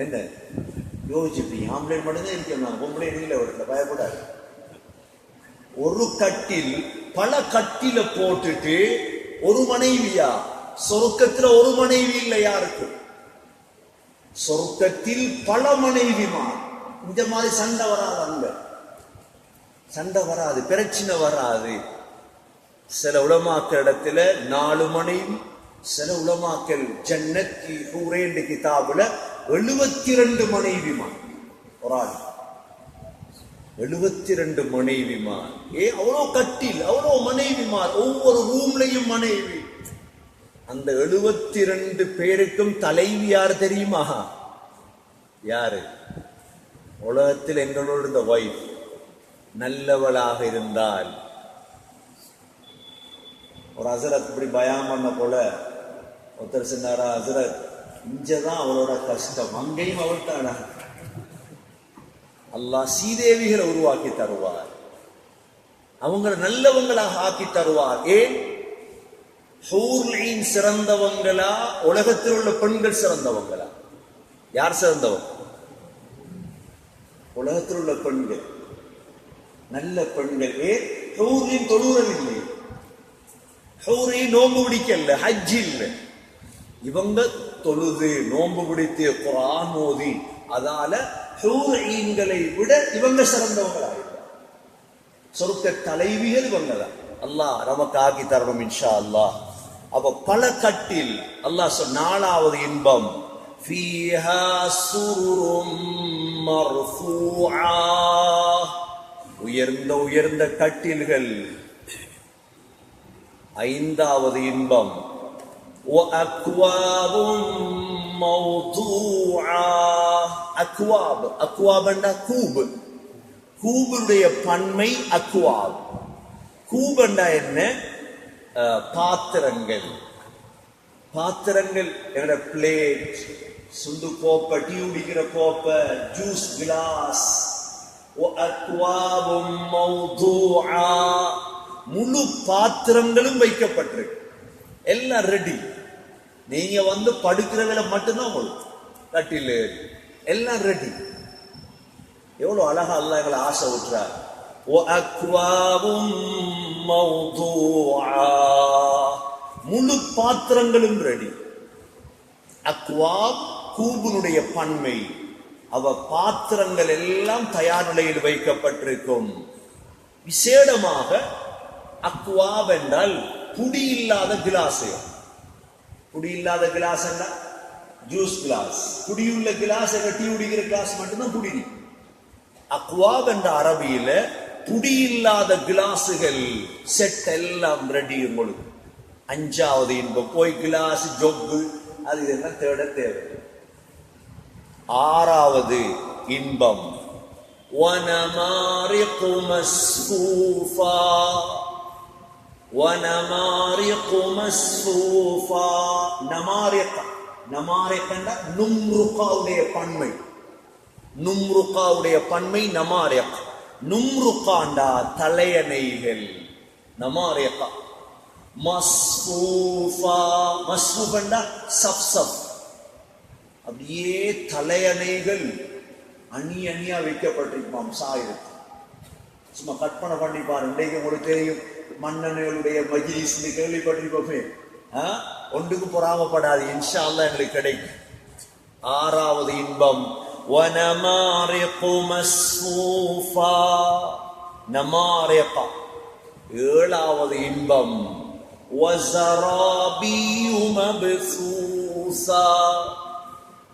என்ன யோசிப்பீங்க? ஆம்பளை மட்டும்தான் இருக்கணும், பொம்பளை இல்லை. ஒரு பயப்படாது. ஒரு கட்டில் பல கட்டில போட்டுட்டு ஒரு மனைவியா? சொர்க்கத்துல ஒரு மனைவி இல்லை யாருக்கு? சொர்க்கத்தில் பல மனைவிமா. இந்த மாதிரி சண்டை வராது. அங்க சண்டை வராது, பிரச்சனை வராது. சில உலமாக்கள் இடத்துல 4 மனைவி, சில உலமாக்கள் ஜன்னத்தி ஹூரேன் கிதாபுல 72 மனைவிமா. ஒரு ஆள் 72 மனைவிமார். அவ்வளோ கட்டில், அவ்வளோ மனைவிமார், ஒவ்வொரு ரூம்லையும் மனைவி. அந்த 72 பேருக்கும் தலைவி யார் தெரியுமா? யாரு? உலகத்தில் எங்களோட இந்த வைஃப் நல்லவளாக இருந்தால் ஒரு ஹசரத் இப்படி பயான் பண்ண போல ஒருத்தர் சொன்னாரா, ஹசரத் இங்கதான் அவளோட கஷ்டம், அங்கேயும் அவள் தானா. அல்லாஹ் சீதேவிகளை உருவாக்கி தருவார், அவங்களை நல்லவங்களாக ஆக்கி தருவார். ஏன்? ஹூர் ஈன் சிறந்தவங்களா, உலகத்தில் உள்ள பெண்கள் சிறந்தவங்களா? யார் சிறந்தவங்க? உலகத்தில் உள்ள பெண்கள், நல்ல பெண்கள். ஏன்? ஹூரின் தொழுறல் இல்லை, ஹூரின் நோம்பு பிடிக்கல, ஹஜ் இல்லை. இவங்க தொழுது நோம்பு பிடித்து குர்ஆன் ஓதி, அதால ஹூரீன்களை விட இவங்க சிறந்தவங்களாக சொர்க்க தலைவிகள் இவங்க தான். அல்லாஹ் நமக்கு ஆக்கி தரணும் இன்ஷா அல்லாஹ். அப்ப பல கட்டில் அல்லாஹ் சொன்ன 4வது இன்பம் ஃபீஹா சுருரும் மர்ஃபூஆ, உயர்ந்த உயர்ந்த கட்டில்கள். 5வது இன்பம் وَأَكْوَابٌ مَوْضُوعَةٌ. அக்வாப், அக்வாப் என்றா கூபு, கூபுடைய பன்மை அக்வாப். கூபண்டா என்ன? பாத்திரங்கள். பாத்திரங்கள் என்ற பிளேட், சுண்டு கோப்பை, டீ குடிக்கிற கோப்பை, ஜூஸ் கிளாஸ். وَأَكْوَابٌ مَوْضُوعَةٌ, முழு பாத்திரங்களும் வைக்கப்பட்டிருக்கு, எல்லாம் ரெடி. நீங்க வந்து படுக்கிற வேலை மட்டும்தான் உங்களுக்கு கட்டில், எல்லாம் ரெடி. எவ்வளவு அழகா அல்லாஹ் எங்களை ஆசை விட்டுறார். முழு பாத்திரங்களும் ரெடி. அக்வாப் கூபுனுடைய பன்மை, அவ பாத்திரங்கள் எல்லாம் தயார் நிலையில் வைக்கப்பட்டிருக்கும். விசேடமாக அக்வாப் என்றால் புடி இல்லாத கிளாஸ். புடி இல்லாத கிளாஸ் என்ன? Juice glass. குடியுள்ள கிளாஸ், டீ குடிக்கிற கிளாஸ் மட்டும்தான் குடி. அக்வாப் என்ற அரபியில புடி இல்லாத கிளாஸுகள் செட் எல்லாம் ரெடி உங்களுக்கு. 5வது இன்பம் போய் கிளாஸ் ஜொக்கு அது இதெல்லாம் தேட தேவை. 6வது இன்பம் وَنَمَارِقُ مَصْفُوفَةٌ. وَنَمَارِقُ مَصْفُوفَةٌ. நமாரிக், நமாரிக் என்றா நும்ருகாவுடைய பன்மை, நும்ருகாவுடைய பன்மை நமாரிக். நும்ருகாண்டா தலையணைகள், நமாரிகா. மஸ்ஃபூஃபா, மஸ்ஃபூஃபண்டா சப் சப், அப்படியே தலையணைகள் அணி அணியா வைக்கப்பட்டிருக்குமாம் சாயிரத்து. சும்மா கற்பனை பண்ணி பாருங்க. இன்றைக்கு உங்களுக்கு தெரியும் மன்னனுடைய மஜ்லிஸ் கேள்விப்பட்டிருப்போமே. ஒன்றுக்கு பொறாமப்படாது, இன்ஷா அல்லாஹ் எங்களுக்கு கிடைக்கும். 6வது இன்பம் وَنَمَارِقُ مَصْفُوفَةٌ. நமாரிகா. 7வது இன்பம் وَزَرَابِيُّ مَبْثُوثَةٌ.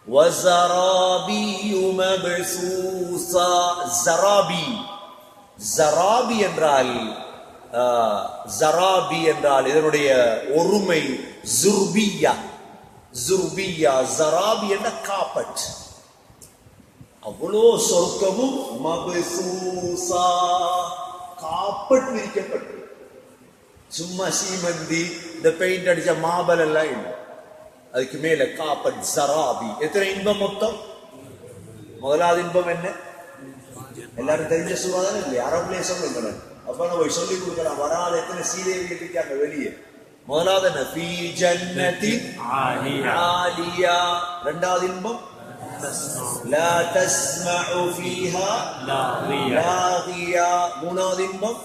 وَزَرَابِيُّ مَبْثُوثَةٌ. ஜராபி, ஜராபி என்றால், ஜராபி என்றால் இதனுடைய ஒருமை ஜுர்பியா. ஜுர்பியா, ஜராபி என்ற காப்பட். அவ்வளோ சொர்க்கமும் மப்சூஸா, காப்பட் விரிக்கப்பட்டு. சும்மா சீமந்தி இந்த பெயிண்ட் அடிச்ச மாபல் எல்லாம் இல்லை, அதுக்கு மேல காப்பட் ஜராபி. எத்தனை இன்பம் மொத்தம்? 1வது இன்பம் என்ன? எல்லாரும் தெரிஞ்ச சூறா தானே இல்லையா? அரபுலேயே சொல்லுங்க, அப்ப போய் சொல்லி கொடுக்கலாம். வராத எத்தனை சீதேவி இருக்காங்க வெளியே. 1வது என்ன? ஃபீ ஜன்னத்தின் ஆலியா. 2வது இன்பம் லா தஸ்மஉ ஃபீஹா லாகியா. 3வது இன்பம்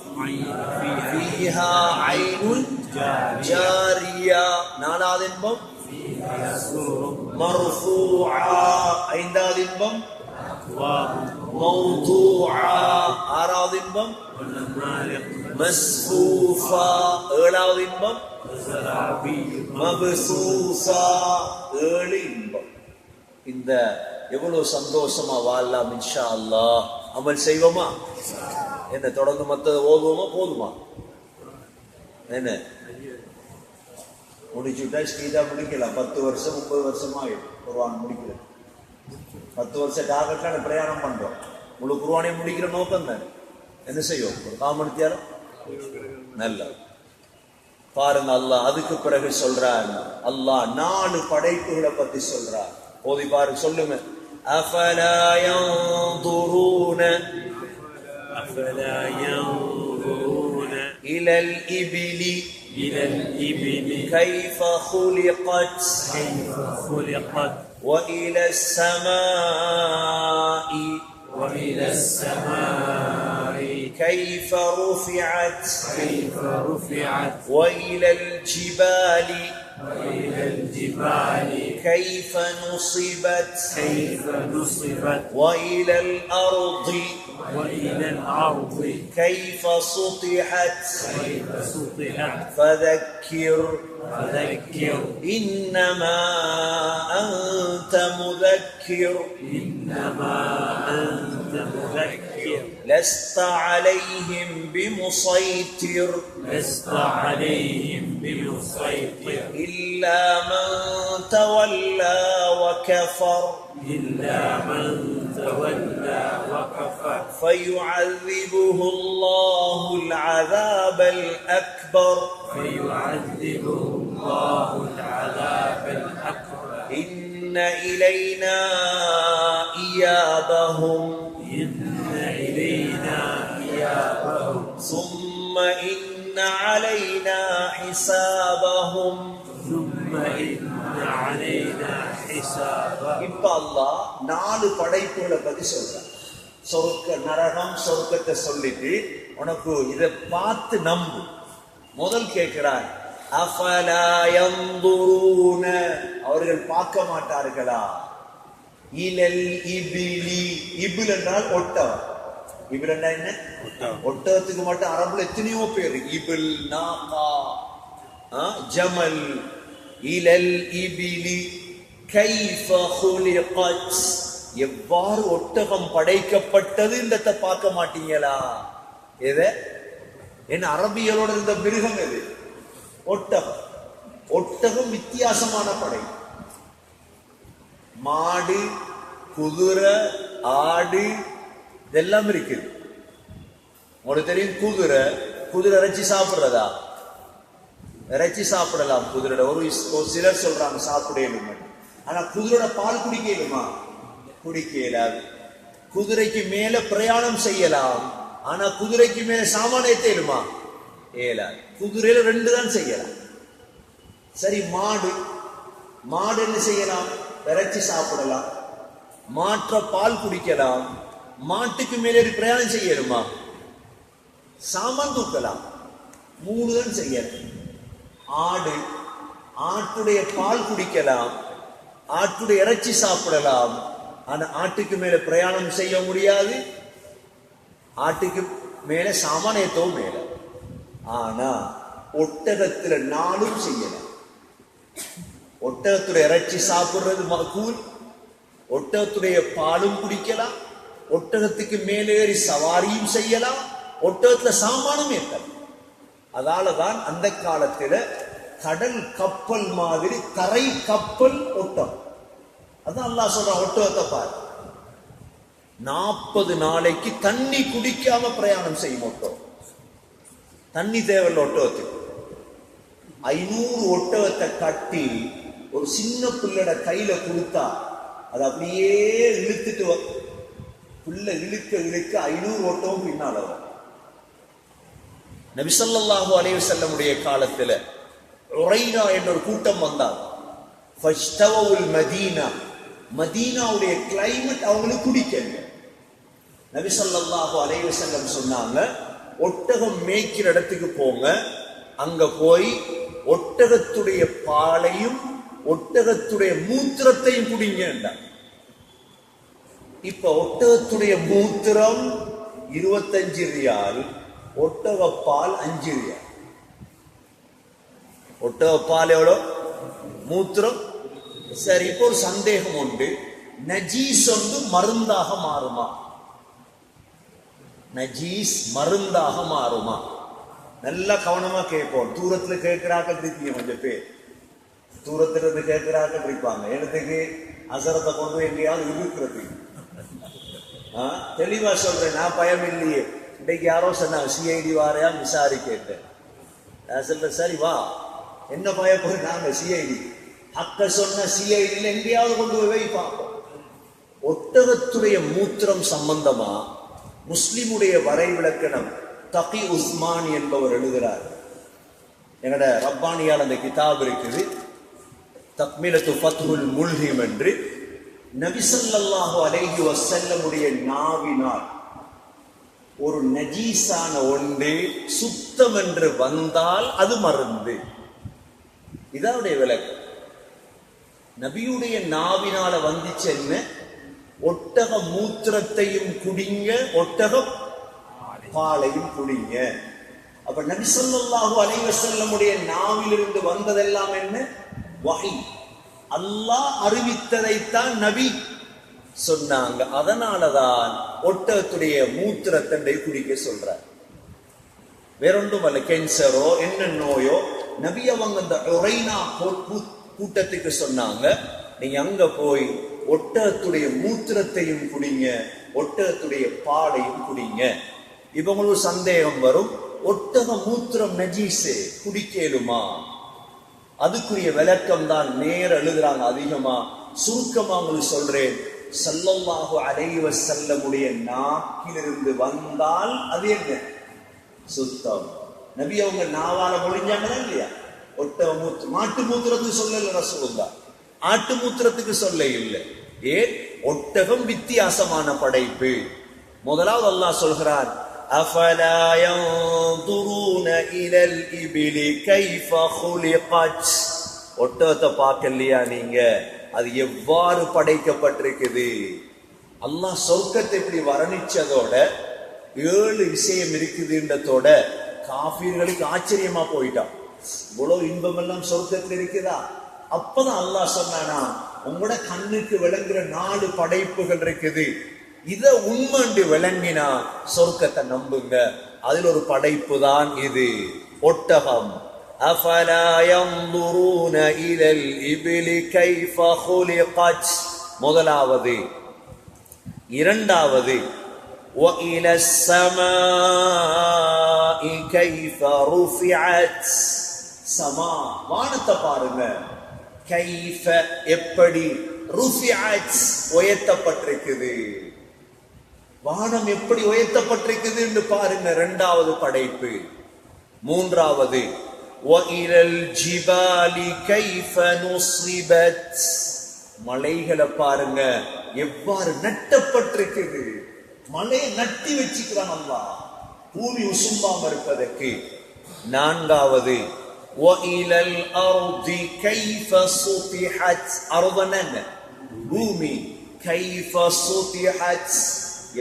ஃபீஹா ஐனுன் ஜாரியா. 4வது இன்பம் மர்ஃபூஆ. 5வது இன்பம் மௌதூஆ. 6வது இன்பம் மஸ்ஃபூஃபா. 7வது இன்பம் மப்சூஸா. 7 இன்பம். இந்த எவ்வளவு சந்தோஷமா வாழலாம் இன்ஷா அல்லாஹ். அமல் செய்வோமா? என்ன தொடர்ந்து மற்றது ஓதுவோமா? போதுமா? என்ன முடிச்சுட்டா ஸ்பீடா முடிக்கலாம். 10 வருஷம் 30 வருஷமா குர்ஆன் முடிக்கிறது. 10 வருஷம் டார்கெட்டான பிரயாணம் பண்றோம். முழு குர்ஆனை முடிக்கிற நோக்கம் தான். என்ன செய்யும்? ஒரு காமணித்தியாரம் நல்ல பாருங்க, அல்லாஹ் அதுக்கு பிறகு சொல்றான். அல்லாஹ் 4 படைப்புகளை பத்தி சொல்றான். ஓதி பாருங்க, சொல்லுங்க. அஃபலா யன்துரூன أفلا ينظرون இலல் இபிலி إلى الإبل கைஃப خُلقت كيف خلقت وإلى السماء وإلى السماء كيف رفعت كيف رفعت وإلى الجبال وإلى الجبال كيف نصبت كيف نصبت وإلى الأرض وإلى الأرض كيف سطحت كيف سطحت فذكر فذكر إنما أنت مذكر إنما أنت مذكر لست عليهم بمسيطر لست عليهم بمسيطر إلا من تولى وكفر إلا من تولى وكفر فيعذبه الله العذاب الأكبر فيعذبه الله العذاب الأكبر إن إلينا إيابهم إن إلينا إيابهم ثم إن علينا حسابهم. ثم إن علينا حسابهم. இப்ப அல்லாஹ் 4 படைப்புகளை பத்தி சொல்றான். சொர்க்க நரகம் சொர்க்கத்தை சொல்லிட்டு உனக்கு இதை பார்த்து நம்பு. முதல் கேட்கிறார், அஃபலா யன்துரூன, அவர்கள் பார்க்க மாட்டார்களா? இலல் இபிலி, இபில் என்றால் ஒட்டகம். இபில் என்றால் என்ன? ஒட்டகத்துக்கு மட்டும் அரபுல எத்தனையோ பேர், இபில், நாகா, ஜமல். இலல் இபிலி கைஃப خُلقت, எவ்வாறு ஒட்டகம் படைக்கப்பட்டது என்றத பார்க்க மாட்டீங்களா? எது? என்ன அரபியலோட இருந்த மிருகம் எது? ஒட்டகம். ஒட்டகம் வித்தியாசமான படை. மாடு, குதிரை, ஆடு இதெல்லாம் இருக்குது. உங்களுக்கு தெரியும், குதிரை இறைச்சி சாப்பிடுறதா? இறைச்சி சாப்பிடலாம் குதிரை. ஒரு சிலர் சொல்றாங்க சாப்பிடலும். ஆனா குதிரையோட பால் குடிக்க இயலுமா? குடிக்க இயலாது. குதிரைக்கு மேல பிரயாணம் செய்யலாம், ஆனா குதிரைக்கு மேல சாமான ஏத்த இயலுமா? இயலாது. குதிரையில 2 தான் செய்யலாம். சரி, மாடு என்ன செய்யலாம்? இறைச்சி சாப்பிடலாம், மாற்ற பால் குடிக்கலாம். மாட்டுக்கு மேலே பிரயாணம் செய்யலுமா? சாமான் தூக்கலாம். 3 தான் செய்யலாம். ஆட்டுடைய பால் குடிக்கலாம், ஆட்டுடைய இறைச்சி சாப்பிடலாம், ஆனா ஆட்டுக்கு மேல பிரயாணம் செய்ய முடியாது, ஆட்டுக்கு மேல சாமான ஏத்தவும் மேல. ஆனா ஒட்டகத்துல 4 செய்யலாம். ஒட்டகத்துடைய இறைச்சி சாப்பிடுறது மகூல், ஒட்டகத்துடைய பாலும் குடிக்கலாம், ஒட்டகத்துக்கு மேலேறி சவாரியும் செய்யலாம், ஒட்டகத்துல சாமானும் ஏற்றலாம். அதாலதான் அந்த காலத்துல கடல் கப்பல் மாதிரி தரை கப்பல் ஒட்டகம். அதான் அல்லாஹ் சொல்றான், ஒட்டகத்தை பாரு, 40 நாளைக்கு தண்ணி குடிக்காம பிரயாணம் செய்யும் ஒட்டகம். தண்ணி தேவையில்லை ஒட்டகத்துக்கு. 500 ஒட்டகத்தை கட்டி ஒரு சின்ன பிள்ளட கையில கொடுத்தா அது அப்படியே இழுத்துட்டு புள்ள இழுக்க 500 ஒட்டகம் பின்னால வரும். நபி ஸல்லல்லாஹு அலைஹி வஸல்லமுடைய காலத்துல உரைனா என்ற ஒரு கூட்டம் வந்தாங்க. ஃபஸ்தவுல் மதீனா, மதீனாவுடைய கிளைமேட் அவங்களுக்கு பிடிக்கல. நபி ஸல்லல்லாஹு அலைஹி வஸல்லம் சொன்னாங்க, ஒட்டகம் மேய்க்கிற இடத்துக்கு போங்க, அங்க போய் ஒட்டகத்துடைய பாலையும் ஒட்டகத்துடைய மூத்திரத்தையும் குடிங்க. இப்ப ஒட்டகத்துடைய மூத்திரம் 25 ரியால், ஒட்டக பால் 5 ரியால். ஒட்டக பால் எவ்வளோ? மூத்திரம். சரி, இப்போ ஒரு சந்தேகம் உண்டு, நஜீஸ் வந்து மருந்தாக மாறுமா? நஜீஸ் மருந்தாக மாறுமா? நல்லா கவனமா கேட்போம். தூரத்துல கேட்கிறாக்க இருப்பீங்க, கொஞ்சம் பேர் தூரத்துல இருந்து கேட்கிறாக்க இருப்பாங்க. இடத்துக்கு அசரத்தை கொண்டு போய் எங்கேயாவது இருக்கிறது. தெளிவா சொல்றேன், நான் பயம் இல்லையே. இன்னைக்கு யாரோ சொன்னாங்க சிஐடி வாரையா விசாரி கேட்டேன். சொல்ற சரி வா, என்ன பயப்படுற, நாங்க சிஐடி அக்க சொன்ன சிஐடியில் எங்கேயாவது கொண்டு போய் பார்ப்போம். ஒட்டகத்துடைய மூத்திரம் சம்பந்தமா முஸ்லிமுடைய வரைவிலக்கணம் தகி உஸ்மான் என்பவர் எழுதுகிறார். எங்கட ரப்பானியால் அந்த கிதாப் இருக்குது, தக்மிலத்து ஃபத்ஹுல் முல்ஹிம் என்று. நபி ஸல்லல்லாஹு அலைஹி வஸல்லமுடைய நாவினால் ஒரு நஜீஸான ஒன்று சுத்தம் என்று வந்தால் அது மருந்து. இதாவுடைய விளக்கம். நபியுடைய நாவினால வந்துச்சு என்ன? ஒட்டக மூத்திரத்தையும் குடிங்க, ஒட்டக பாலையும் குடிங்க. அப்ப நபி ஸல்லல்லாஹு அலைஹி வஸல்லமுடைய நாவிலிருந்து வந்ததெல்லாம் என்ன? வஹி. அல்லாஹ் அறிவித்ததைத்தான் நபி சொன்னாங்க. அதனாலதான் ஒட்டகத்துடைய மூத்திரத்தண்டை குடிக்க சொல்றார். வேறொன்றும் அல்ல. கேன்சரோ என்ன நோயோ நபி அவங்க அந்த உரைனா கூட்டத்துக்கு சொன்னாங்க, நீங்க அங்க போய் ஒட்டகத்துடைய மூத்திரத்தையும் குடிங்க, ஒட்டகத்துடைய பாலையும் குடிங்க. இப்ப உங்களுக்கு சந்தேகம் வரும், ஒட்டக மூத்திரம் நஜீஸே, குடிக்கலுமா? அதுக்குரிய விளக்கம் தான் நேர எழுதுறாங்க அதிகமா. சுருக்கமா உங்களுக்கு சொல்றேன். ஸல்லல்லாஹு அலைஹி வஸல்லமுடைய நாக்கிலிருந்து வந்தால் அது என்ன? சுத்தம். நபி அவங்க நாவால மொழிஞ்சாங்களா இல்லையா? ஒட்டக மாட்டு மூத்திரத்துக்கு சொல்லல ரசூலுல்லாஹ், ஆட்டு மூத்திரத்துக்கு சொல்ல இல்லை. ஏன்? ஒட்டகம் வித்தியாசமான படைப்பு. முதலாவது அல்லாஹ் சொல்கிறான், அஃபலா யன்துரூன இலல் இபிலி கைஃப குலிகத். ஒட்டகத்தை பார்க்கலையா நீங்க? அது எவ்வாறு படைக்கப்பட்டிருக்குது. அல்லாஹ் சொர்க்கத்தை இப்படி வர்ணிச்சதோட 7 விஷயம் இருக்குதுன்றதோட காஃபிர்களுக்கு ஆச்சரியமா போயிட்டான். இவ்வளவு இன்பம் எல்லாம் சொர்க்கத்தில் இருக்குதா? அப்பதான் அல்லாஹ் சொன்னானா, உங்களோட கண்ணுக்கு விளங்குற 4 படைப்புகள் இருக்குது, இத உண்மைண்டு விளங்கினா சொர்க்கத்தை நம்புங்க. அதில் ஒரு படைப்பு தான் இது ஒட்டகம். அஃபலா யன்துரூன இலல் இப்லி கைஃப குலிகத். முதலாவது. இரண்டாவது, வ இலஸ் ஸமாஇ கைஃப ருஃபிஅத். சமா, வானத்தை பாருங்க. கைஃப, எப்படி, ருஃபிஅத், உயர்த்தப்பட்டிருக்குது. வானம் எப்படி உயர்த்தப்பட்டிருக்குது என்று பாருங்க. இரண்டாவது படைப்பு. மூன்றாவது, வ இலல் ஜிபாலி கைஃப நுஸ்ரிபத். மலைகளை பாருங்க எவ்வாறு நட்டப்பட்டிருக்குது. மலையை நட்டி வச்சுக்கிறான் அல்லாஹ், பூமி உசும்பாம இருப்பதற்கு. நான்காவது, வ இலல் அர்தி கைஃப சுதிஹத். அர்தன பூமி. கைஃப சுதிஹத்,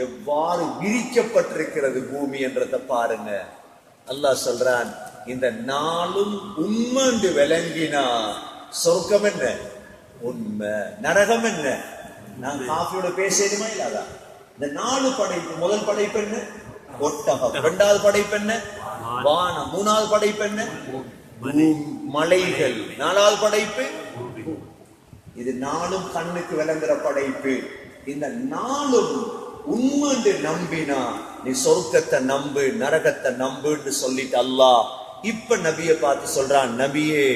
எவ்வாறு விரிக்கப்பட்டிருக்கிறது பூமி என்றதை பாருங்க. அல்லாஹ் சொல்றான், இந்த 4ம் உண்மை விளங்கினா சொர்க்கம் என்ன? உண்மை. நரகம் என்ன? நான் காஃபியோட பேசணுமா இல்லாதா? இந்த 4 படைப்பு. முதல் படைப்பு என்ன? ஒட்டகம். இரண்டாவது படைப்பு என்ன? வானம். மூணாவது படைப்பு என்ன? மலைகள். நாலாவது படைப்பு. இது 4ம் கண்ணுக்கு விளங்குற படைப்பு. இந்த 4ம் உண்மை நம்பினா நீ சொர்க்கத்தை நம்பு, நரகத்தை நம்புன்னு சொல்லிட்டு அல்லாஹ் இப்ப நபியை பார்த்து சொல்றான், நபியே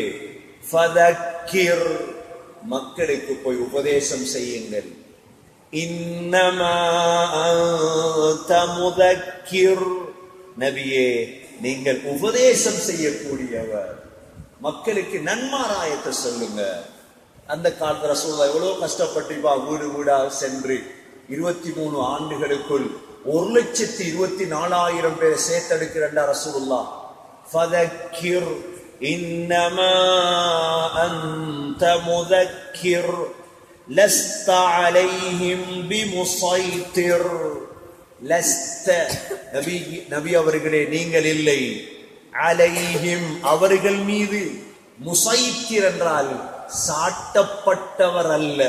ஃபதக்கிர், மக்களுக்கு போய் உபதேசம் செய்யுங்கள். இன்னமா அன்த முதக்கிர், நபியே நீங்கள் உபதேசம் செய்யக்கூடியவர். மக்களுக்கு நன்மாராயத்தை சொல்லுங்க. அந்த காலத்துல ரசூலுல்லாஹ் எவ்வளவு கஷ்டப்பட்டிருப்பா. வீடு வீடாக சென்று 23 ஆண்டுகளுக்குள் 1,24,000 பேரை சேர்த்தெடுக்கிறா ரசூலுல்லாஹ். ஃபதக்கிர் இன்னமா அன்த முதக்கிர் லஸ்த அலைஹிம் பிமுஸைத்திர். லஸ்த, நபி அவர்களே நீங்கள் இல்லை, அலைஹிம் அவர்கள் மீது, முஸைத்திர் என்றால் சாட்டப்பட்டவர் அல்ல.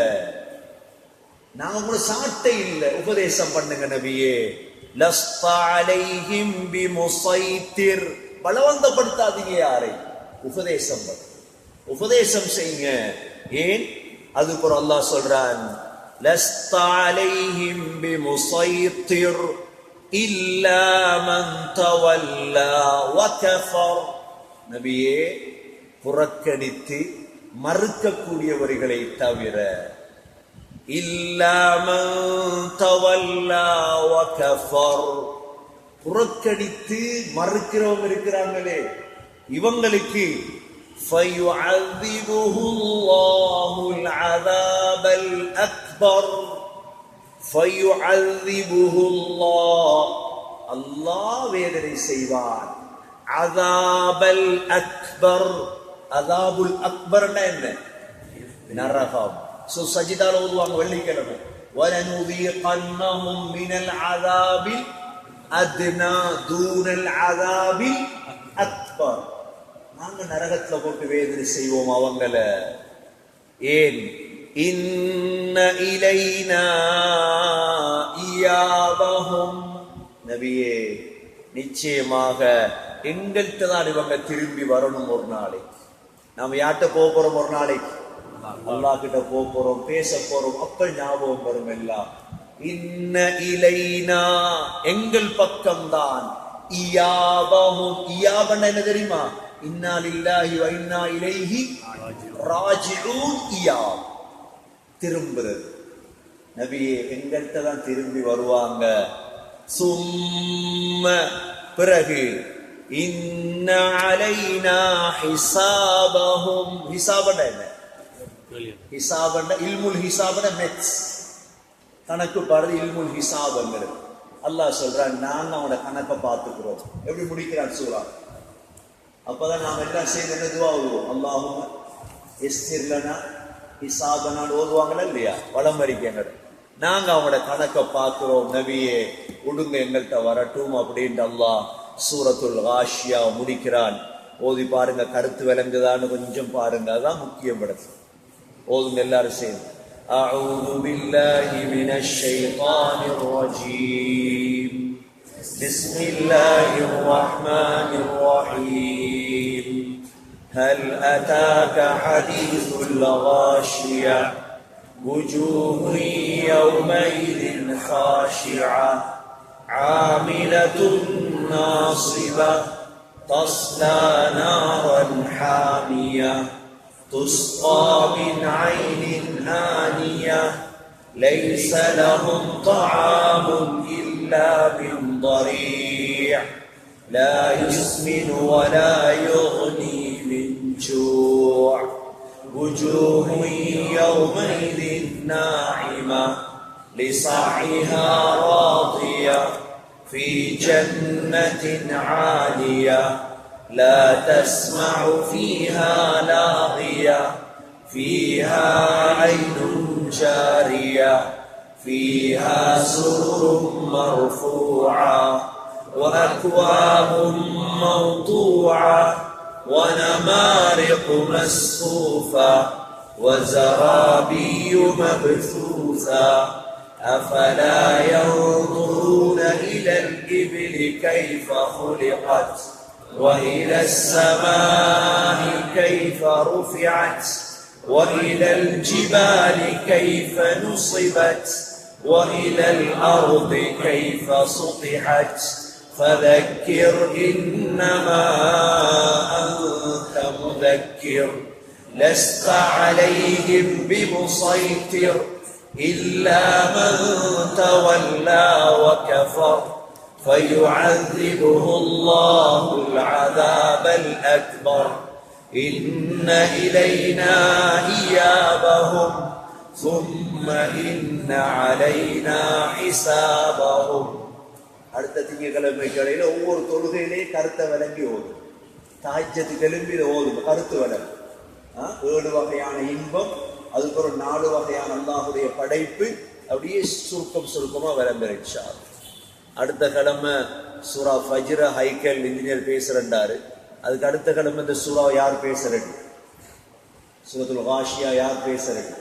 நாங்க கூட சாட்டை இல்லை, உபதேசம் பண்ணுங்க நபியே. லஸ்த அலைஹிம் பிமுஸைத்திர், பலவந்தப்படுத்தாதீங்க யாரை, உபதேசம் பண்ணு, உபதேசம் செய்யுங்க. ஏன்? அதுக்கு அல்லாஹ் சொல்றான், லஸ்த அலைஹிம் பிமுஸைத்திர் இல்லா மன் தவல்லா வ கஃபர். நபியே, புறக்கணித்து மறுக்கக்கூடியவர்களை தவிர, இல்லா மன் தவல்லா வ கஃபர், புறக்கணித்து மறுக்கிறவங்க இருக்கிறாங்களே இவங்களுக்கு فَيُعَذِّبُهُ اللَّهُ الْعَذَابَ الْأَكْبَرَ فَيُعَذِّبُهُ اللَّهُ, அல்லாஹ் வேதனை செய்வான். அதாபல் அக்பர், அதாபுல் அக்பர்னா என்ன? நரகம். சஜிதால ஓதுவாங்க வெள்ளிக்கிழமை, وَلَنُذِيقَنَّهُمْ مِنَ الْعَذَابِ الْأَدْنَى دُونَ الْعَذَابِ الْأَكْبَرِ, நாங்க நரகத்துல போட்டு வேதனை செய்வோம் அவங்கள. ஏன்? இன்ன இலைனா இயாபஹும், நபியே நிச்சயமாக எங்கள்கிட்ட தான் இவங்க திரும்பி வரணும். ஒரு நாளைக்கு நாம யார்கிட்ட போக போறோம்? ஒரு நாளைக்கு அல்லாஹ் கிட்ட போக போறோம், பேச போறோம். அப்ப ஞாபகம் வரும் எல்லாம். இன்ன இலைனா, எங்கள் பக்கம்தான். இயாபஹும், இயாபன்னா என்ன தெரியுமா? இன்னா லில்லாஹி வ இன்னா இலைஹி ராஜிஊன். இயாப், திரும்புறது. நபியே எங்கள்கிட்ட தான் திரும்பி வருவாங்க. சும்ம, பிறகு, இன்ன அலைனா ஹிசாபஹும், ஹிசாபன்னா என்ன? ஹிசாபன்னா இல்முல் ஹிசாபன்னா மெத்ஸ், கணக்கு பாருது. இல்முல் ஹிசாபங்கிறது அல்லாஹ் சொல்றான், நாங்க அவனோட கணக்கை பார்த்துக்கிறோம். எப்படி முடிக்கிறான் சூரா? அப்பதான் நாம் எல்லாம் செய்து என்ன துவா ஓதுவோம்? அல்லாஹும்ம யஸ்ஸிர் லனா ஹிசாபனான்னு ஓதுவாங்களா இல்லையா? வளமறிக்கங்கள். நாங்க அவனோட கணக்கை பார்க்கிறோம், நபியே உடுங்க எங்கள்கிட்ட வரட்டும் அப்படின்னு அல்லாஹ் சூரத்துல் காஷியா முடிக்கிறான். ஓதி பாருங்க, கருத்து விளங்குதான்னு கொஞ்சம் பாருங்க, அதான் முக்கியம். படுத்து ஓதுங்க எல்லாரும் சேர்ந்து. அஊது பில்லாஹி மினஷ் ஷைத்தானிர் ரஜீம். பிஸ்மில்லாஹிர் ரஹ்மானிர் ரஹீம். ஹல் அதாக ஹதீஸுல் காஷியா வஜூஹு யௌமைதின் காஷிஆ ஆமிலத்துன் நாஸிபா تصلى نارا حامية تسقى من عين آنية ليس لهم طعام إلا من ضريع لا يسمن ولا يغني من جوع وجوه يومئذ ناعمة لسعيها راضية في جنة عالية لا تسمع فيها لاغية فيها عين جارية فيها سرر مرفوعة وأكواب موضوعة ونمارق مصفوفة وزرابي مبثوثة أفلا ينظرون إلى الإبل كيف خلقت وإلى السماء كيف رفعت وإلى الجبال كيف نصبت وإلى الأرض كيف سطحت فذكر إنما أنت مذكر لست عليهم بمسيطر إلا من تولى وكفر فيعذبه الله العذاب الأكبر إن إلينا إيابهم ثم إن علينا حسابهم. அடுத்த திங்கட்கிழமை கடையில் ஒவ்வொரு தொழுகையிலே கருத்தை விளங்கி ஓடும். தாஜ்ஜத்துக்கு எழும்பி ஓடும் கருத்து விளங்கு. 7 வகையான இன்பம், அதுக்கு ஒரு 4 வகையான அல்லாஹுடைய படைப்பு, அப்படியே சுருக்கமா விளம்புறா. அடுத்த கிழமை சூரா ஃபஜ்ர ஹைக்கல் இன்ஜினியர் பேசுறாரு. அதுக்கு அடுத்த கிழமை இந்த சூறா யார் பேசுறது? சூரத்துல் காஷியா யார் பேசுறது?